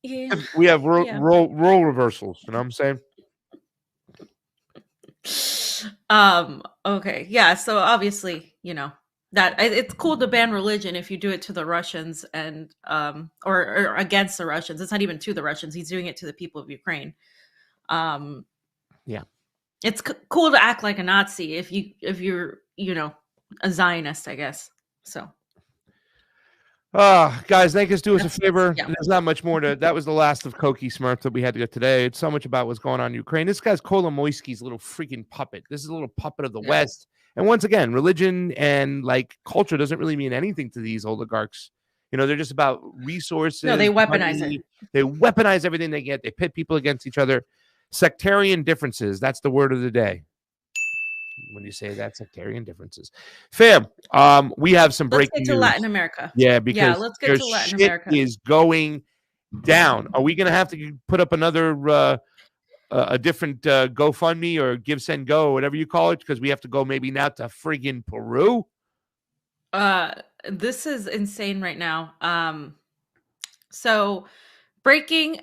S1: Yeah.
S2: We have
S1: Yeah.
S2: role reversals. You know what I'm saying?
S1: Okay. Yeah. So obviously, you know, that it's cool to ban religion if you do it to the Russians and or against the Russians. It's not even to the Russians. He's doing it to the people of Ukraine.
S2: Yeah.
S1: It's cool to act like a Nazi if you're, you know, a Zionist, I guess. So
S2: guys, thank us. Do us a favor.
S1: Yeah.
S2: There's not much more to. That was the last of Koki Smurf that we had to get today. It's so much about what's going on in Ukraine. This guy's Kolomoisky's little freaking puppet. This is a little puppet of the West. And once again, religion and like culture doesn't really mean anything to these oligarchs. You know, they're just about resources.
S1: No, they weaponize
S2: money.
S1: it.
S2: They weaponize everything they get. They pit people against each other. Sectarian differences. That's the word of the day. When you say that, sectarian differences. Fam, we have some breaking
S1: let's get to
S2: news.
S1: Latin America.
S2: Yeah, because
S1: let's get
S2: their
S1: to Latin
S2: shit
S1: America.
S2: is going down. Are we going to have to put up another a different GoFundMe or Give Send Go or whatever you call it, because we have to go maybe now to friggin' Peru?
S1: This is insane right now. So breaking.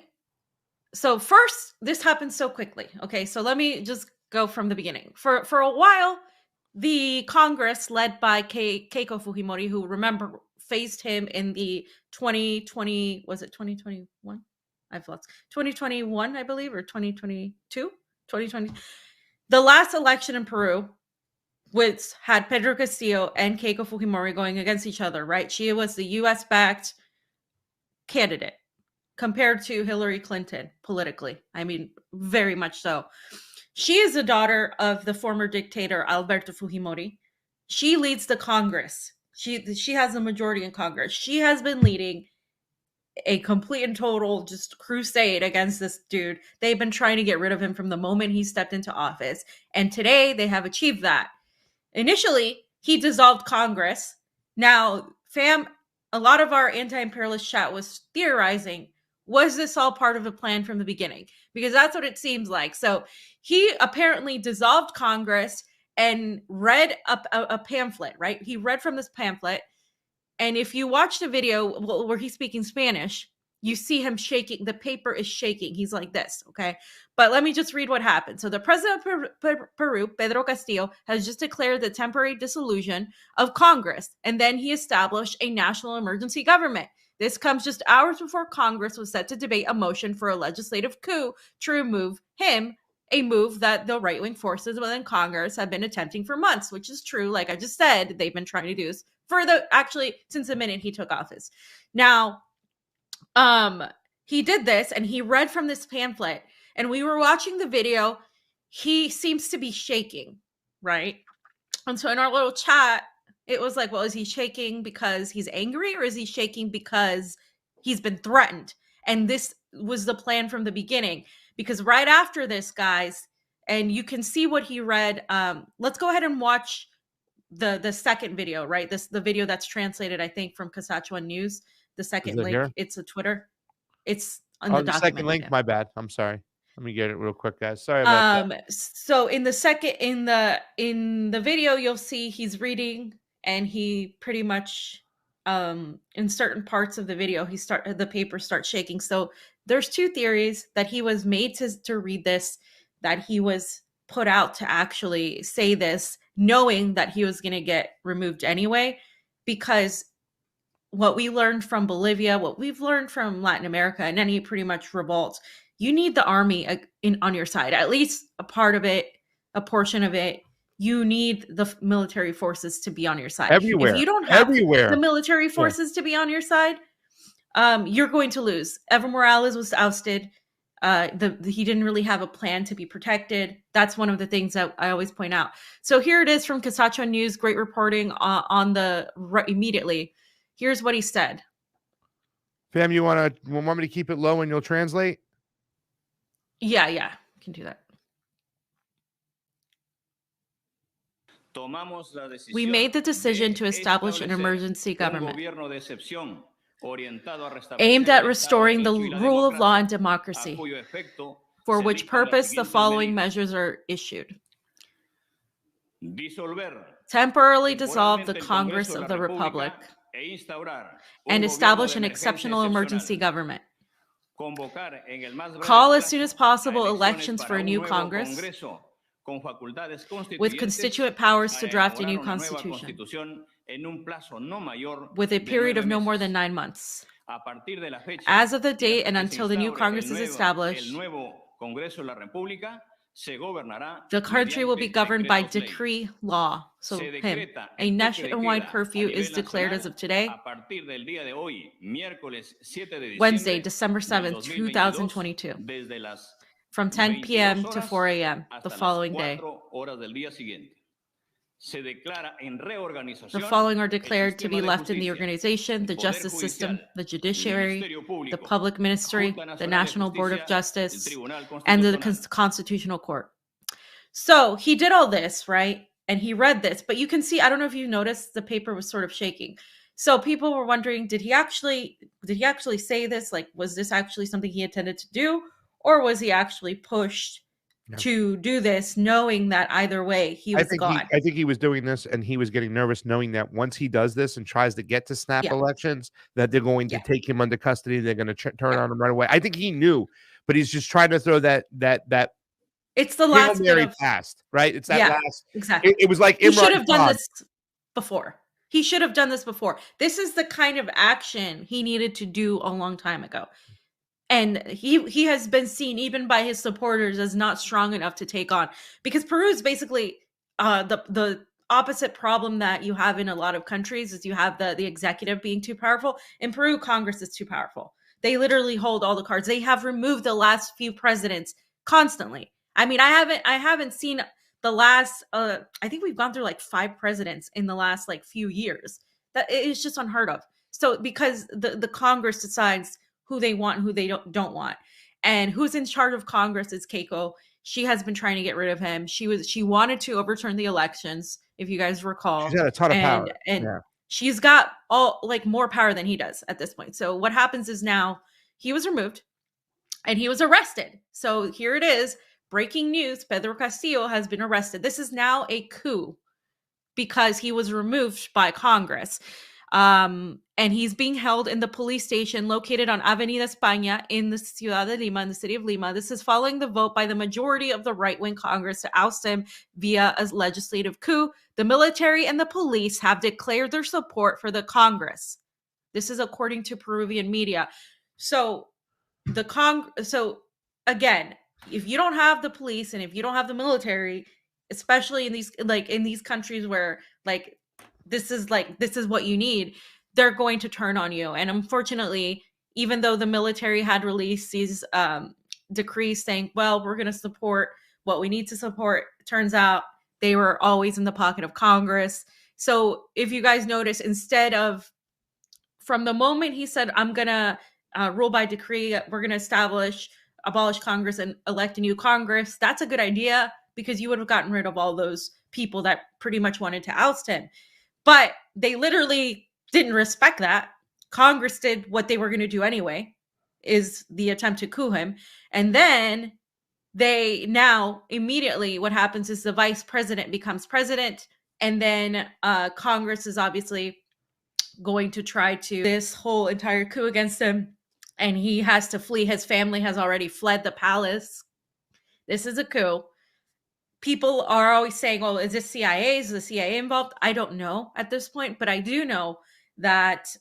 S1: So first, this happened so quickly. Okay, so let me just go from the beginning. For a while, the Congress led by Keiko Fujimori, who, remember, faced him in the 2020, was it 2021? I've lost 2021, I believe, or 2022, 2020. The last election in Peru, which had Pedro Castillo and Keiko Fujimori going against each other, right? She was the US-backed candidate compared to Hillary Clinton politically. I mean, very much so. She is the daughter of the former dictator Alberto Fujimori. She leads the Congress. She has a majority in Congress. She has been leading a complete and total just crusade against this dude. They've been trying to get rid of him from the moment he stepped into office. And today they have achieved that. Initially, he dissolved Congress. Now, fam, a lot of our anti-imperialist chat was theorizing, was this all part of a plan from the beginning? Because that's what it seems like. So he apparently dissolved Congress and read a pamphlet, right? He read from this pamphlet. And if you watch the video where he's speaking Spanish, you see him shaking. The paper is shaking. He's like this, okay? But let me just read what happened. So the president of Peru, Pedro Castillo, has just declared the temporary dissolution of Congress. And then he established a national emergency government. This comes just hours before Congress was set to debate a motion for a legislative coup to remove him, a move that the right-wing forces within Congress have been attempting for months, which is true. Like I just said, they've been trying to do this actually since the minute he took office. Now, he did this and he read from this pamphlet, and we were watching the video. He seems to be shaking, right? And so in our little chat, it was like, well, is he shaking because he's angry, or is he shaking because he's been threatened? And this was the plan from the beginning, because right after this, guys, and you can see what he read. Let's go ahead and watch the second video, right? The video that's translated, I think, from Saskatchewan News. The second link,
S2: here?
S1: it's a Twitter. It's on the
S2: The second link. My bad. I'm sorry. Let me get it real quick, guys. Sorry about that.
S1: So in the second, in the video, you'll see he's reading, and he pretty much, in certain parts of the video, the paper starts shaking. So there's two theories: that he was made to read this, that he was put out to actually say this, knowing that he was going to get removed anyway, because what we learned from Bolivia, what we've learned from Latin America, and any pretty much revolts, you need the army on your side, at least a part of it, a portion of it. You need the military forces to be on your side.
S2: Everywhere.
S1: If you don't have
S2: Everywhere.
S1: the military forces to be on your side, you're going to lose. Evo Morales was ousted. He didn't really have a plan to be protected. That's one of the things that I always point out. So here it is from Casacho News. Great reporting on the immediately. Here's what he said.
S2: Fam, you want me to keep it low and you'll translate?
S1: Yeah, can do that. We made the decision to establish an emergency government aimed at restoring the rule of law and democracy, for which purpose the following measures are issued. Temporarily dissolve the Congress of the Republic and establish an exceptional emergency government. Call as soon as possible elections for a new Congress with constituent powers to draft a new constitution with a period of no more than 9 months. As of the date and until the new Congress is established, the country will be governed by decree law. So him. A nationwide curfew is declared as of today, Wednesday, December 7th, 2022, from 10 p.m. to 4 a.m. the following day. The following are declared to be left in the organization: the justice system, the judiciary, the public ministry, the National Board of Justice, and the Constitutional Court. So he did all this, right? And he read this, but you can see, I don't know if you noticed, the paper was sort of shaking. So people were wondering, did he actually say this? Like, was this actually something he intended to do? Or was he actually pushed to do this, knowing that either way he was gone?
S2: I think he was doing this and he was getting nervous, knowing that once he does this and tries to get to snap elections, that they're going to take him under custody. They're going to turn on him right away. I think he knew, but he's just trying to throw that
S1: it's the last bit of
S2: past, right? It's that last.
S1: Exactly.
S2: It was like
S1: he should have done this before. He should have done this before. This is the kind of action he needed to do a long time ago. And he has been seen even by his supporters as not strong enough to take on, because Peru is basically the opposite problem that you have in a lot of countries is you have the executive being too powerful. In Peru, Congress is too powerful. They literally hold all the cards. They have removed the last few presidents constantly. I mean, I haven't seen the last I think we've gone through like 5 presidents in the last like few years. That is just unheard of. So because the Congress decides who they want, who they don't want. And who's in charge of Congress is Keiko. She has been trying to get rid of him. She wanted to overturn the elections, if you guys recall.
S2: She's got a ton of power.
S1: And she's got more power than he does at this point. So what happens is now he was removed and he was arrested. So here it is. Breaking news, Pedro Castillo has been arrested. This is now a coup because he was removed by Congress. And he's being held in the police station located on Avenida España in the Ciudad de Lima, in the city of Lima. This is following the vote by the majority of the right-wing Congress to oust him via a legislative coup. The military and the police have declared their support for the Congress. This is according to Peruvian media. So again, if you don't have the police and if you don't have the military, especially in these countries where this is what you need, they're going to turn on you. And unfortunately, even though the military had released these decrees saying, well, we're going to support what we need to support, it turns out they were always in the pocket of Congress. So if you guys notice, instead of, from the moment he said, I'm going to rule by decree, we're going to abolish Congress and elect a new Congress, that's a good idea, because you would have gotten rid of all those people that pretty much wanted to oust him. But they literally didn't respect that. Congress did what they were going to do anyway, is the attempt to coup him. And then immediately what happens is the vice president becomes president. And then Congress is obviously going to try to this whole entire coup against him. And he has to flee. His family has already fled the palace. This is a coup. People are always saying, well, is this CIA? Is the CIA involved? I don't know at this point, but I do know that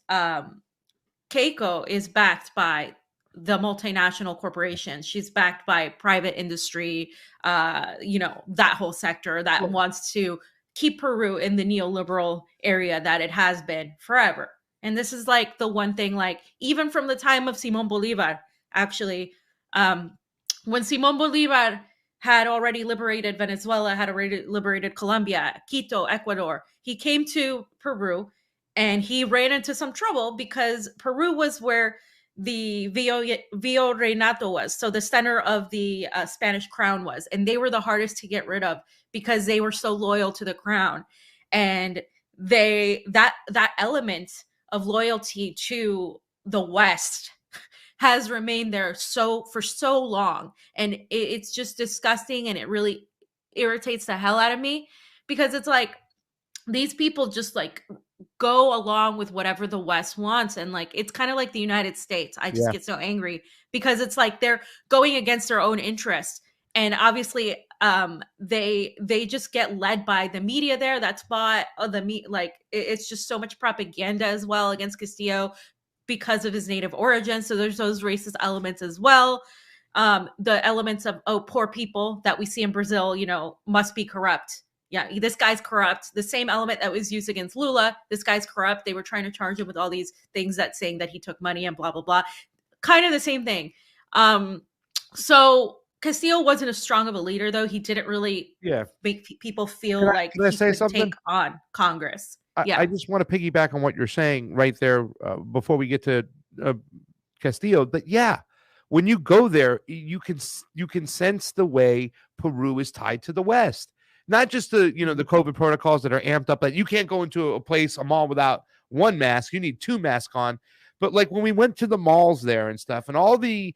S1: Keiko is backed by the multinational corporations. She's backed by private industry, that whole sector that wants to keep Peru in the neoliberal area that it has been forever. And this is like the one thing, like even from the time of Simón Bolívar, actually, when Simon Bolivar had already liberated Venezuela, had already liberated Colombia, Quito, Ecuador, he came to Peru and he ran into some trouble because Peru was where the Virreinato was, so the center of the Spanish crown was, and they were the hardest to get rid of because they were so loyal to the crown, and that element of loyalty to the West has remained there for so long, and it's just disgusting, and it really irritates the hell out of me because it's like these people just like go along with whatever the West wants, and like it's kind of like the United States. I just get so angry because it's like they're going against their own interests, and obviously they just get led by the media there that's bought it's just so much propaganda as well against Castillo because of his native origin. So there's those racist elements as well. The elements of, oh, poor people that we see in Brazil, must be corrupt. Yeah, this guy's corrupt. The same element that was used against Lula, this guy's corrupt. They were trying to charge him with all these things that saying that he took money and blah, blah, blah. Kind of the same thing. So Castillo wasn't as strong of a leader, though. He didn't really make people feel like he could take on Congress.
S2: I just want to piggyback on what you're saying right there before we get to Castillo. But yeah, when you go there, you can sense the way Peru is tied to the West. Not just the COVID protocols that are amped up, that you can't go into a mall without one mask. You need two masks on. But like when we went to the malls there and stuff, and all the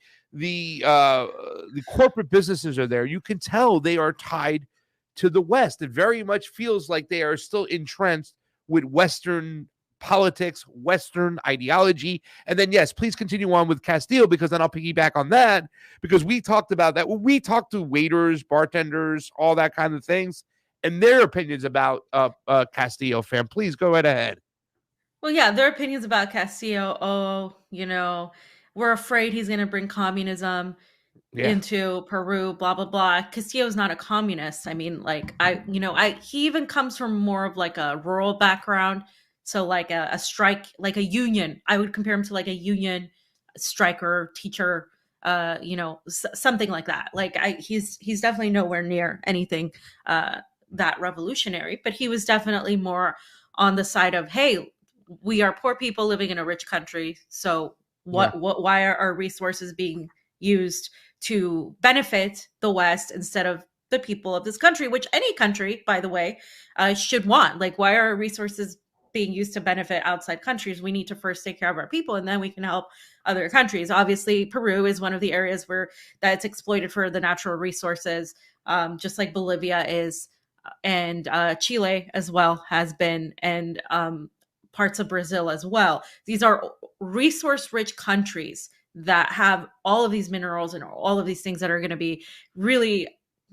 S2: corporate businesses are there, you can tell they are tied to the West. It very much feels like they are still entrenched with Western politics, Western ideology. And then, yes, please continue on with Castillo, because then I'll piggyback on that, because we talked about that. When we talked to waiters, bartenders, all that kind of things, and their opinions about Castillo, fam. Please go right ahead.
S1: Well, yeah, their opinions about Castillo. Oh, we're afraid he's going to bring communism into Peru, blah, blah, blah. Castillo's not a communist. I mean, like, he even comes from more of like a rural background. So like a strike, like a union, I would compare him to like a union striker, teacher, something like that. Like he's definitely nowhere near anything that revolutionary, but he was definitely more on the side of, hey, we are poor people living in a rich country. So why are our resources being used to benefit the West instead of the people of this country, which any country, by the way, should want? Like, why are our resources being used to benefit outside countries? We need to first take care of our people, and then we can help other countries. Obviously, Peru is one of the areas where that's exploited for the natural resources, just like Bolivia is, and Chile as well has been, and parts of Brazil as well. These are resource-rich countries that have all of these minerals and all of these things that are going to be really,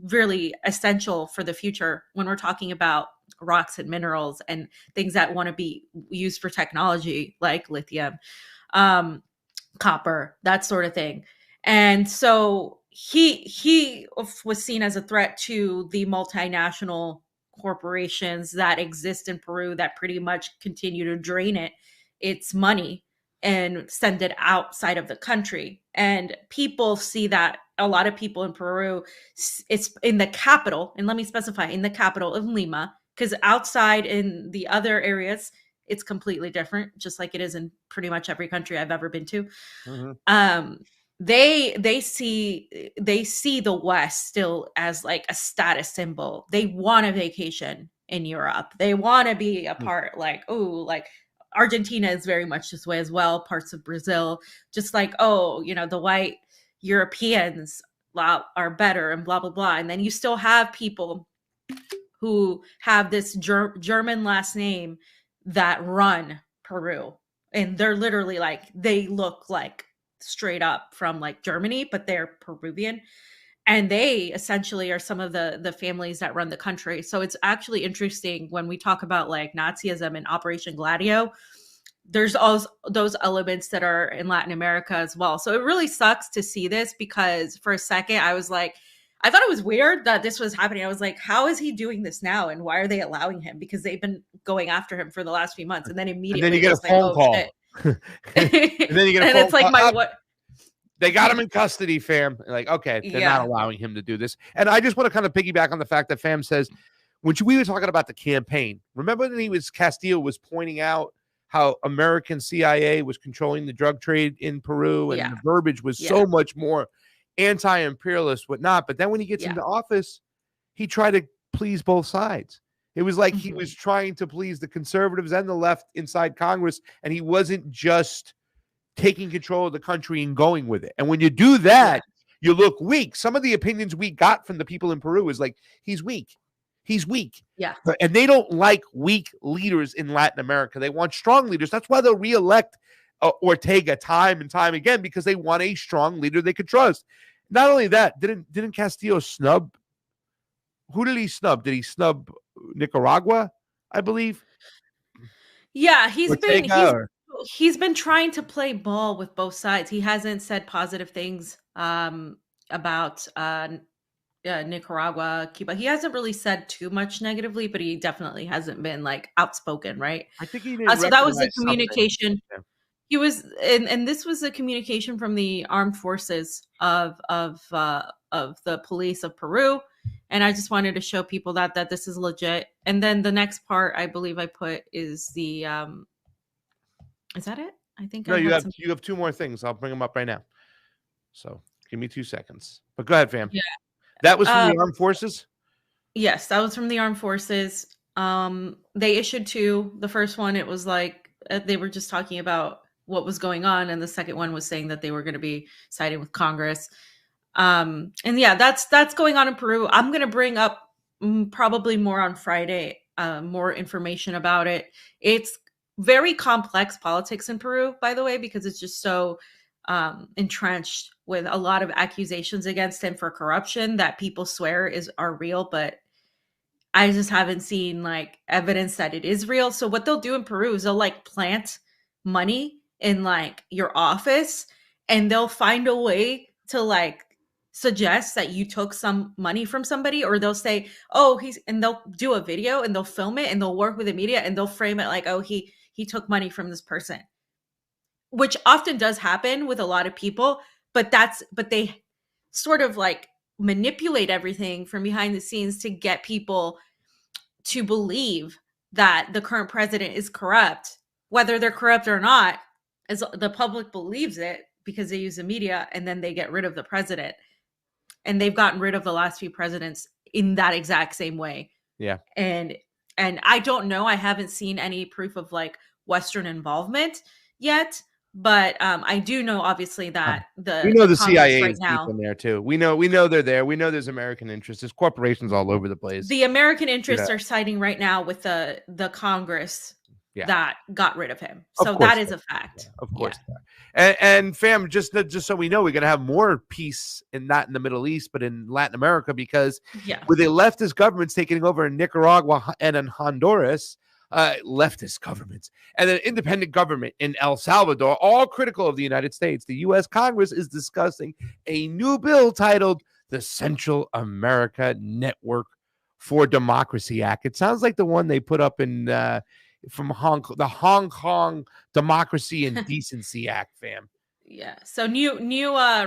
S1: really essential for the future when we're talking about rocks and minerals and things that want to be used for technology like lithium, copper, that sort of thing. And so he was seen as a threat to the multinational corporations that exist in Peru that pretty much continue to drain its money and send it outside of the country. And people see that, a lot of people in Peru, it's in the capital, and let me specify, in the capital of Lima, because outside in the other areas, it's completely different, just like it is in pretty much every country I've ever been to. Mm-hmm. They see the West still as like a status symbol. They want a vacation in Europe. They want to be a part, like, oh, like Argentina is very much this way as well. Parts of Brazil, just like, oh, the white Europeans are better and blah, blah, blah. And then you still have people who have this German last name that run Peru. And they're literally like, they look like straight up from like Germany, but they're Peruvian. And they essentially are some of the families that run the country. So it's actually interesting when we talk about like Nazism and Operation Gladio, there's all those elements that are in Latin America as well. So it really sucks to see this, because for a second I was like, I thought it was weird that this was happening. I was like, how is he doing this now? And why are they allowing him? Because they've been going after him for the last few months. And then immediately
S2: and then you get a phone call.
S1: and then you get a phone call. It's like
S2: They got him in custody, fam. Like, okay, they're not allowing him to do this. And I just want to kind of piggyback on the fact that fam says, when we were talking about the campaign, remember when Castillo was pointing out how American CIA was controlling the drug trade in Peru, and the verbiage was so much more anti-imperialist, whatnot. But then when he gets into office, he tried to please both sides. It was like he was trying to please the conservatives and the left inside Congress, and he wasn't just taking control of the country and going with it. And when you do that, you look weak. Some of the opinions we got from the people in Peru is like, he's weak. He's weak.
S1: Yeah.
S2: And they don't like weak leaders in Latin America. They want strong leaders. That's why they'll reelect Ortega time and time again, because they want a strong leader they could trust. Not only that, didn't Castillo snub? Who did he snub? Did he snub Nicaragua, I believe?
S1: Yeah, he's been trying to play ball with both sides. He hasn't said positive things about Nicaragua, Cuba. He hasn't really said too much negatively, but he definitely hasn't been like outspoken, right?
S2: I think he didn't.
S1: So that was the communication.
S2: Yeah.
S1: He was, and this was a communication from the armed forces of the police of Peru. And I just wanted to show people that this is legit. And then the next part, I believe I put is the is that it? I think
S2: no. You have two more things. I'll bring them up right now. So give me 2 seconds. But go ahead, fam.
S1: Yeah,
S2: that was from the armed forces.
S1: Yes, that was from the armed forces. They issued 2. The first one, it was like they were just talking about what was going on, and the second one was saying that they were going to be siding with Congress. And yeah, that's going on in Peru. I'm going to bring up probably more on Friday, more information about it. It's very complex politics in Peru, by the way, because it's just so entrenched with a lot of accusations against him for corruption that people swear are real, but I just haven't seen like evidence that it is real. So what they'll do in Peru is they'll like plant money in like your office, and they'll find a way to like suggest that you took some money from somebody, or they'll say, oh, and they'll do a video and they'll film it and they'll work with the media and they'll frame it like, oh, he took money from this person, which often does happen with a lot of people, but they sort of like manipulate everything from behind the scenes to get people to believe that the current president is corrupt, whether they're corrupt or not, as the public believes it because they use the media, and then they get rid of the president. And they've gotten rid of the last few presidents in that exact same way.
S2: Yeah.
S1: And I don't know, I haven't seen any proof of like Western involvement yet, but I do know obviously that
S2: we know the CIA
S1: right
S2: is
S1: now
S2: deep in there too. We know they're there. We know there's American interests. There's corporations all over the place.
S1: The American interests are siding right now with the Congress that got rid of him. So that is a fact.
S2: Yeah, of course. Yeah. And fam, just so we know, we're going to have more peace not in the Middle East, but in Latin America, because with the leftist governments taking over in Nicaragua and in Honduras, leftist governments, and an independent government in El Salvador, all critical of the United States, the U.S. Congress is discussing a new bill titled the Central America Network for Democracy Act. It sounds like the one they put up in from the Hong Kong Democracy and Decency Act, fam.
S1: Yeah. So new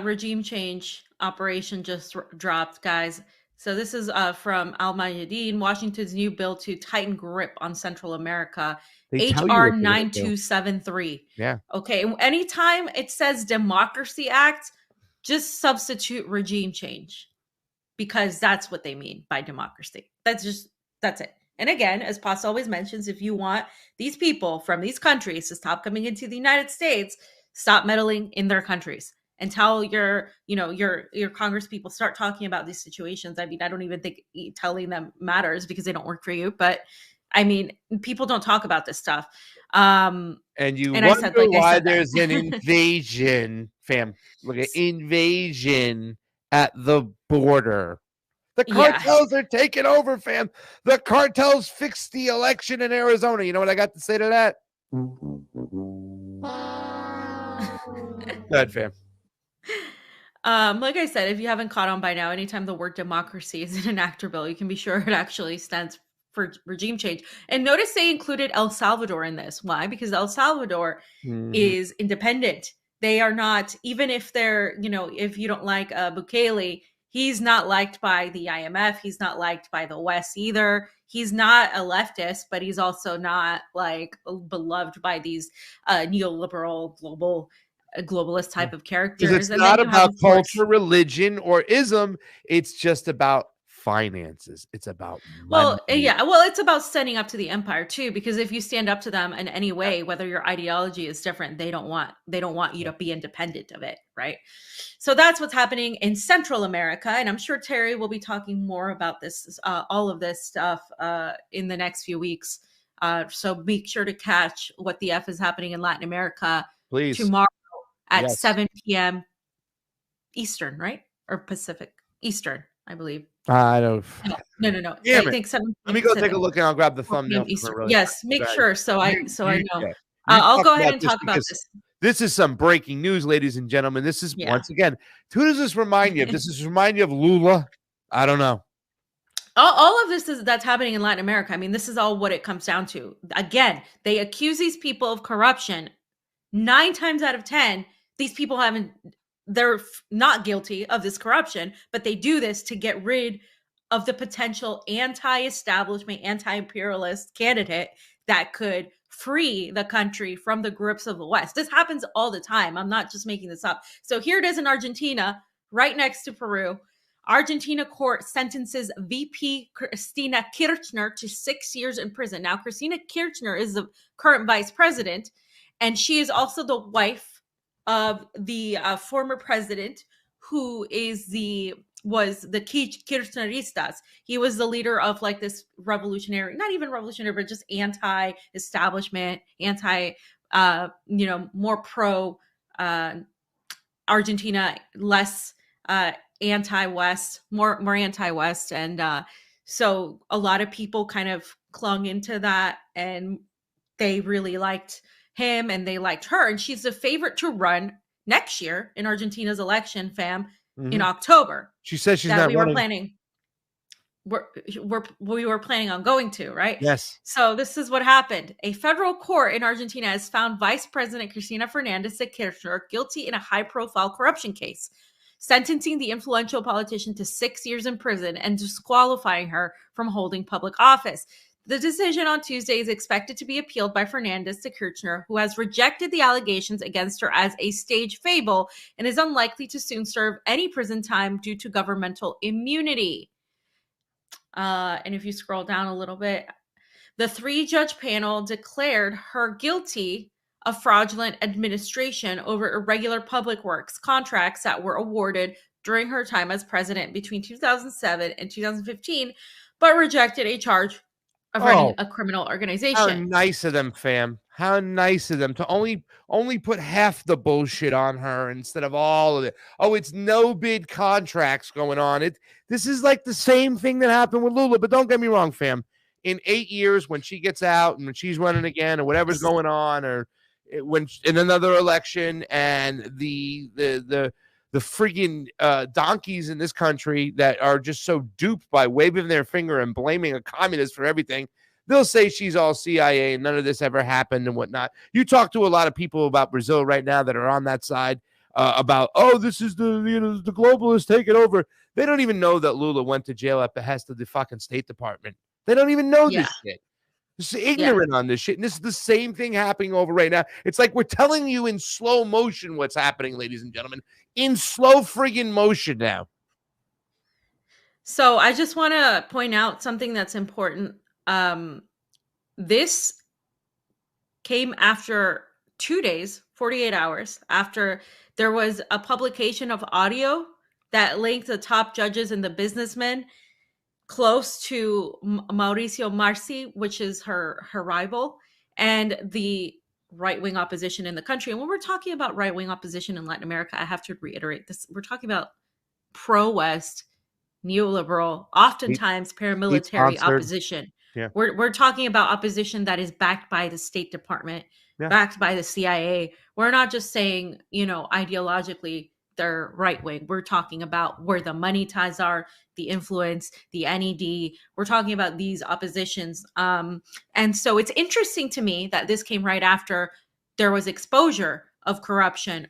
S1: regime change operation just dropped, guys. So this is from Al Mayadeen, Washington's new bill to tighten grip on Central America, HR 9273.
S2: Yeah.
S1: Okay. Anytime it says Democracy Act, just substitute regime change, because that's what they mean by democracy. That's it. And again, as Paz always mentions, if you want these people from these countries to stop coming into the United States, stop meddling in their countries until your Congress people start talking about these situations. I mean, I don't even think telling them matters because they don't work for you. But I mean, people don't talk about this stuff.
S2: And wonder why there's an invasion, fam. Look at invasion at the border. The cartels are taking over, fam. The cartels fixed the election in Arizona. You know what I got to say to that? Go ahead, fam.
S1: Like I said, if you haven't caught on by now, anytime the word democracy is in an actor bill, you can be sure it actually stands for regime change. And notice they included El Salvador in this. Why? Because El Salvador is independent. They are not, even if they're, if you don't like Bukele, he's not liked by the IMF. He's not liked by the West either. He's not a leftist, but he's also not like beloved by these neoliberal globalist type of characters.
S2: Because it's
S1: And
S2: not
S1: then you have,
S2: about
S1: of course,
S2: culture, religion, or ism. It's just about finances. It's about
S1: well,
S2: money.
S1: yeah, well, it's about standing up to the empire too, because if you stand up to them in any way, whether your ideology is different, they don't want you to be independent of it, right? So that's what's happening in Central America, and I'm sure Terry will be talking more about this, all of this stuff, in the next few weeks. So make sure to catch what the F is happening in Latin America,
S2: Please,
S1: tomorrow at
S2: Yes.
S1: 7 p.m. Eastern, right? Or Pacific? Eastern, I believe.
S2: I don't.
S1: No.
S2: Damn
S1: I
S2: it.
S1: think 7
S2: Let me go
S1: Pacific.
S2: take a look and I'll grab the
S1: 4
S2: thumbnail.
S1: p.m. Eastern.
S2: From it really
S1: Yes,
S2: quick.
S1: make
S2: Go ahead.
S1: sure so I
S2: You-
S1: know.
S2: yeah. You
S1: I'll
S2: talk
S1: go ahead
S2: about
S1: and
S2: this
S1: talk about
S2: because
S1: this.
S2: This is some breaking news, ladies and gentlemen. This is once again. Who does this remind you of? Does this remind you of Lula? I don't know.
S1: All of this that's happening in Latin America. I mean, this is all what it comes down to. Again, they accuse these people of corruption. 9 times out of 10, these people they're not guilty of this corruption, but they do this to get rid of the potential anti-establishment, anti-imperialist candidate that could free the country from the grips of the West. This happens all the time. I'm not just making this up. So here it is in Argentina, right next to Peru. Argentina court sentences VP Cristina Kirchner to 6 years in prison. Now, Cristina Kirchner is the current vice president, and she is also the wife of the former president, who was the Kirchneristas. He was the leader of like this revolutionary, not even revolutionary, but just anti-establishment, more pro Argentina, less anti-West, more anti-West. And so a lot of people kind of clung into that, and they really liked him and they liked her. And she's the favorite to run next year in Argentina's election, in October.
S2: She says she's
S1: that
S2: not
S1: we
S2: running.
S1: were planning. We were planning on going to, right?
S2: Yes.
S1: So this is what happened. A federal court in Argentina has found Vice President Cristina Fernandez de Kirchner guilty in a high-profile corruption case, sentencing the influential politician to 6 years in prison and disqualifying her from holding public office. The decision on Tuesday is expected to be appealed by Fernandez de Kirchner, who has rejected the allegations against her as a stage fable and is unlikely to soon serve any prison time due to governmental immunity. And if you scroll down a little bit, the 3-judge panel declared her guilty of fraudulent administration over irregular public works contracts that were awarded during her time as president between 2007 and 2015, but rejected a charge of running a criminal organization.
S2: How nice of them, fam. How nice of them to only put half the bullshit on her instead of all of it. Oh, it's no bid contracts going on. This is like the same thing that happened with Lula. But don't get me wrong, fam. In 8 years, when she gets out and when she's running again or whatever's going on, or when in another election, and the freaking donkeys in this country that are just so duped by waving their finger and blaming a communist for everything, they'll say she's all CIA and none of this ever happened and whatnot. You talk to a lot of people about Brazil right now that are on that side about, this is the globalists taking over. They don't even know that Lula went to jail at behest of the fucking State Department. They don't even know this shit. Just ignorant on this shit. And this is the same thing happening over right now. It's like we're telling you in slow motion what's happening, ladies and gentlemen. In slow friggin' motion now.
S1: So I just want to point out something that's important. This came after 2 days, 48 hours, after there was a publication of audio that linked the top judges and the businessmen close to Mauricio Marci, which is her rival, and the right-wing opposition in the country. And when we're talking about right-wing opposition in Latin America, I have to reiterate this. We're talking about pro-West, neoliberal, oftentimes paramilitary opposition.
S2: Yeah.
S1: We're talking about opposition that is backed by the State Department, backed by the CIA. We're not just saying, ideologically they're right-wing. We're talking about where the money ties are, the influence, the NED. We're talking about these oppositions. And so it's interesting to me that this came right after there was exposure of corruption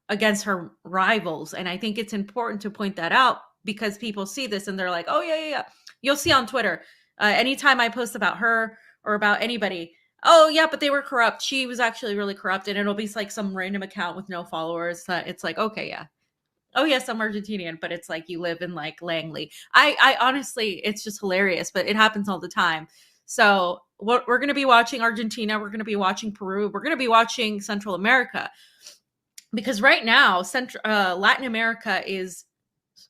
S1: against her rivals. And I think it's important to point that out because people see this and they're like, oh yeah. You'll see on Twitter, anytime I post about her or about anybody, oh yeah, but they were corrupt. She was actually really corrupt. And it'll be like some random account with no followers. It's like, okay, yeah. Oh yes, I'm Argentinian, but it's like you live in like Langley. I honestly, it's just hilarious, but it happens all the time. So what we're going to be watching Argentina, we're going to be watching Peru, we're going to be watching Central America, because right now Latin America is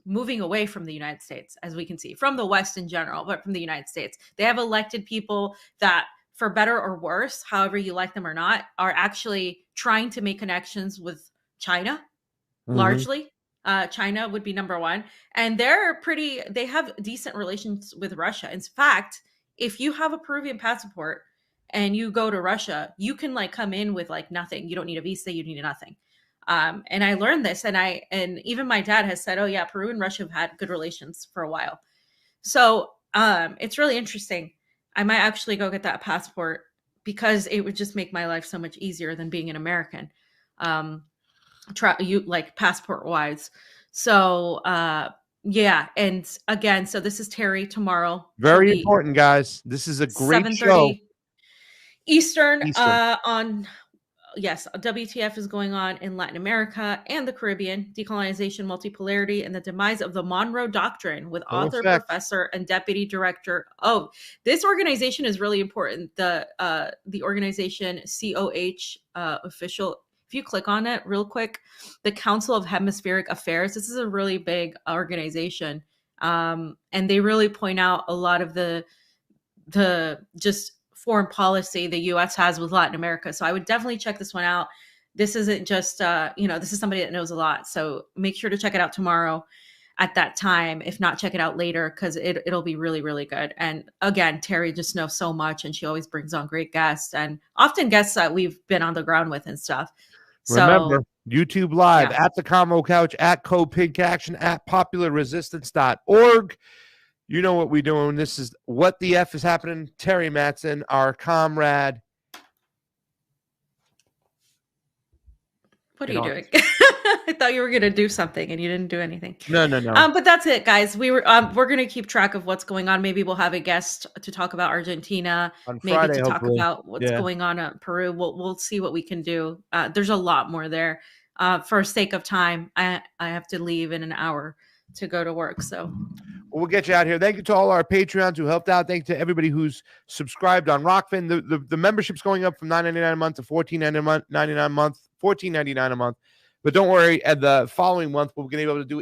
S1: moving away from the United States, as we can see, from the West in general, but from the United States. They have elected people that, for better or worse, however you like them or not, are actually trying to make connections with China, largely. China would be number one. And they have decent relations with Russia. In fact, if you have a Peruvian passport and you go to Russia, you can like come in with like nothing. You don't need a visa, you need nothing. And I learned this, and even my dad has said, oh yeah, Peru and Russia have had good relations for a while. So it's really interesting. I might actually go get that passport because it would just make my life so much easier than being an American. Like passport wise. So yeah, and again, so this is Terry tomorrow.
S2: Very important, guys. This is a great show.
S1: Eastern. On yes, WTF is going on in Latin America and the Caribbean, decolonization, multipolarity, and the demise of the Monroe Doctrine, with author, professor, and deputy director. Oh, this organization is really important. The organization COH official. If you click on it real quick, the Council of Hemispheric Affairs, this is a really big organization. And they really point out a lot of the just foreign policy the U.S. has with Latin America. So I would definitely check this one out. This isn't just, this is somebody that knows a lot. So make sure to check it out tomorrow at that time. If not, check it out later because it'll be really, really good. And again, Terry just knows so much and she always brings on great guests and often guests that we've been on the ground with and stuff.
S2: Remember, YouTube Live, at the Convo Couch, at Pink Action, at popularresistance.org. You know what we're doing. This is What the F is Happening. Terry Mattson, our comrade.
S1: What are you doing? I thought you were going to do something and you didn't do anything.
S2: No.
S1: But that's it, guys. We're going to keep track of what's going on. Maybe we'll have a guest to talk about Argentina.
S2: On
S1: maybe
S2: Friday,
S1: to
S2: hopefully.
S1: Talk about what's going on in Peru. We'll see what we can do. There's a lot more there. For sake of time, I have to leave in an hour to go to work. So
S2: we'll get you out here. Thank you to all our Patreons who helped out. Thank you to everybody who's subscribed on Rockfin. The membership's going up from $9.99 a month to $14.99 a month, $14.99 a month. But don't worry, at the following month, we're going to be able to do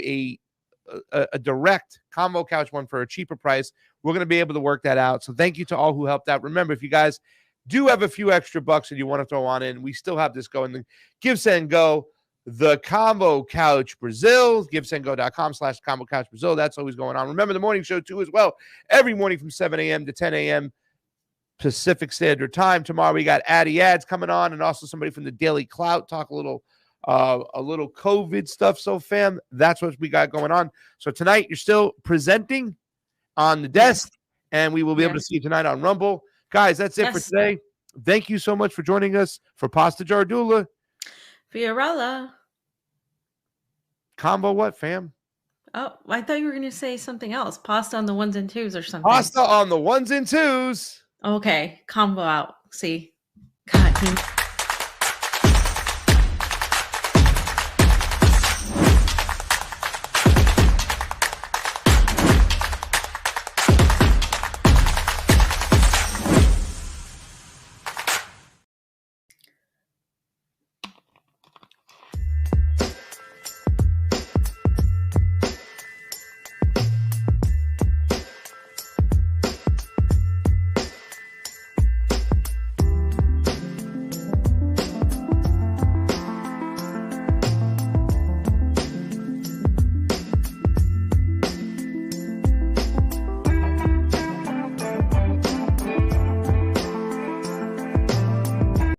S2: a direct Convo Couch one for a cheaper price. We're going to be able to work that out. So thank you to all who helped out. Remember, if you guys do have a few extra bucks and you want to throw on in, we still have this going. The Give, Send, Go, the Convo Couch Brazil, givesendgo.com/Convo Couch Brazil. That's always going on. Remember the morning show too as well. Every morning from 7 a.m. to 10 a.m. Pacific Standard Time. Tomorrow we got Addy Ads coming on and also somebody from the Daily Clout talk a little COVID stuff. So fam, that's what we got going on. So tonight you're still presenting on the desk and we will be able to see you tonight on Rumble. Guys, that's it for today. Thank you so much for joining us for Pasta Jardula.
S1: Fiorella.
S2: Combo what, fam?
S1: Oh, I thought you were going to say something else. Pasta on the ones and twos or something.
S2: Pasta on the ones and twos.
S1: Okay. Combo out. See? God.